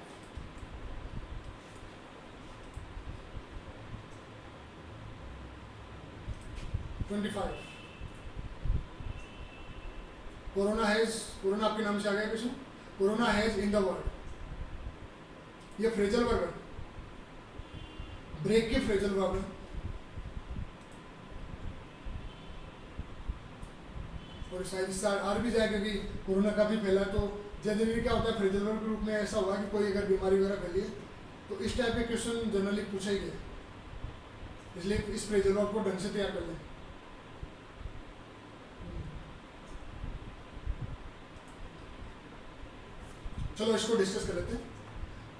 कोरोना हैज, कोरोना आपके नाम से आ गया question. Corona has in the world, ये फ्रेजल वर्ब है, ब्रेक की फ्रेजल वर्ब है, और शायद इससे आर भी जाएगा कि कोरोना काफी फैला, तो जनरली क्या होता है फ्रेजल वर्ब के रूप में ऐसा हुआ कि कोई अगर बीमारी वगैरह फैली है तो इस टाइप के क्वेश्चन जनरली पूछा ही गया, इसलिए इस फ्रेजल वर्ब को ढंग से तैयार कर लें। चलो इसको डिस्कस कर लेते हैं।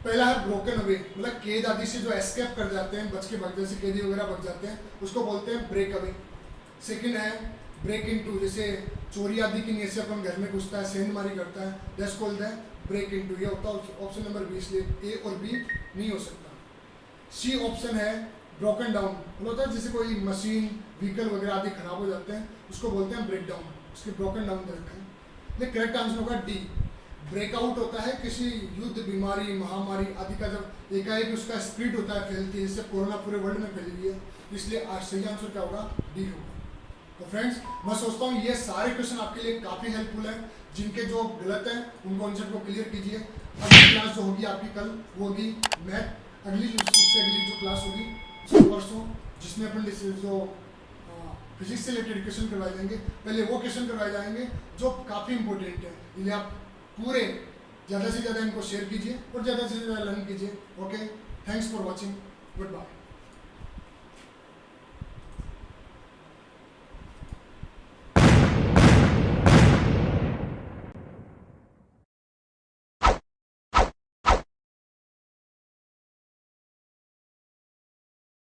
पहला है ब्रोकन अवे, मतलब कैद आदि से जो एस्केप कर जाते हैं, बच के भाग, जैसे कैदी वगैरह भाग जाते हैं, उसको बोलते हैं ब्रेक अवे। सेकंड है ब्रेक इनटू, जैसे चोरी आदि की नीयत से अपन घर में घुसता है, सेंधमारी करता है, दैट्स कॉल्ड है ब्रेक इनटू। ये होता है ऑप्शन नंबर बी, इसलिए ए और बी नहीं हो सकता। सी ऑप्शन है ब्रोकन डाउन, मतलब होता है जैसे कोई मशीन व्हीकल वगैरह आदि खराब हो जाते हैं, उसको बोलते हैं ब्रेक डाउन, उसके ब्रोकन डाउन दे रखा है। लेकिन करेक्ट आंसर होगा डी, ब्रेकआउट होता है किसी युद्ध, बीमारी, महामारी आदि का जब एकाएक उसका स्प्रिड होता है, फैलती है, जैसे कोरोना पूरे वर्ल्ड में फैली हुई है, इसलिए आज सही आंसर क्या होगा, डी होगा। तो फ्रेंड्स मैं सोचता हूँ ये सारे क्वेश्चन आपके लिए काफ़ी हेल्पफुल है, जिनके जो गलत हैं उन कॉन्सेप्ट को क्लियर कीजिए। अगली क्लास जो होगी आपकी कल वो होगी मैथ, अगली उससे अगली जो क्लास होगी उसको परसों, जिसमें अपन जो फिजिक्स से रिलेटेड क्वेश्चन करवाए जाएंगे। पहले वो क्वेश्चन करवाए जाएंगे जो काफ़ी इंपॉर्टेंट है, इसलिए आप पूरे ज़्यादा से ज़्यादा इनको शेयर कीजिए और ज़्यादा से ज़्यादा लर्न कीजिए। Okay, thanks for watching, good bye.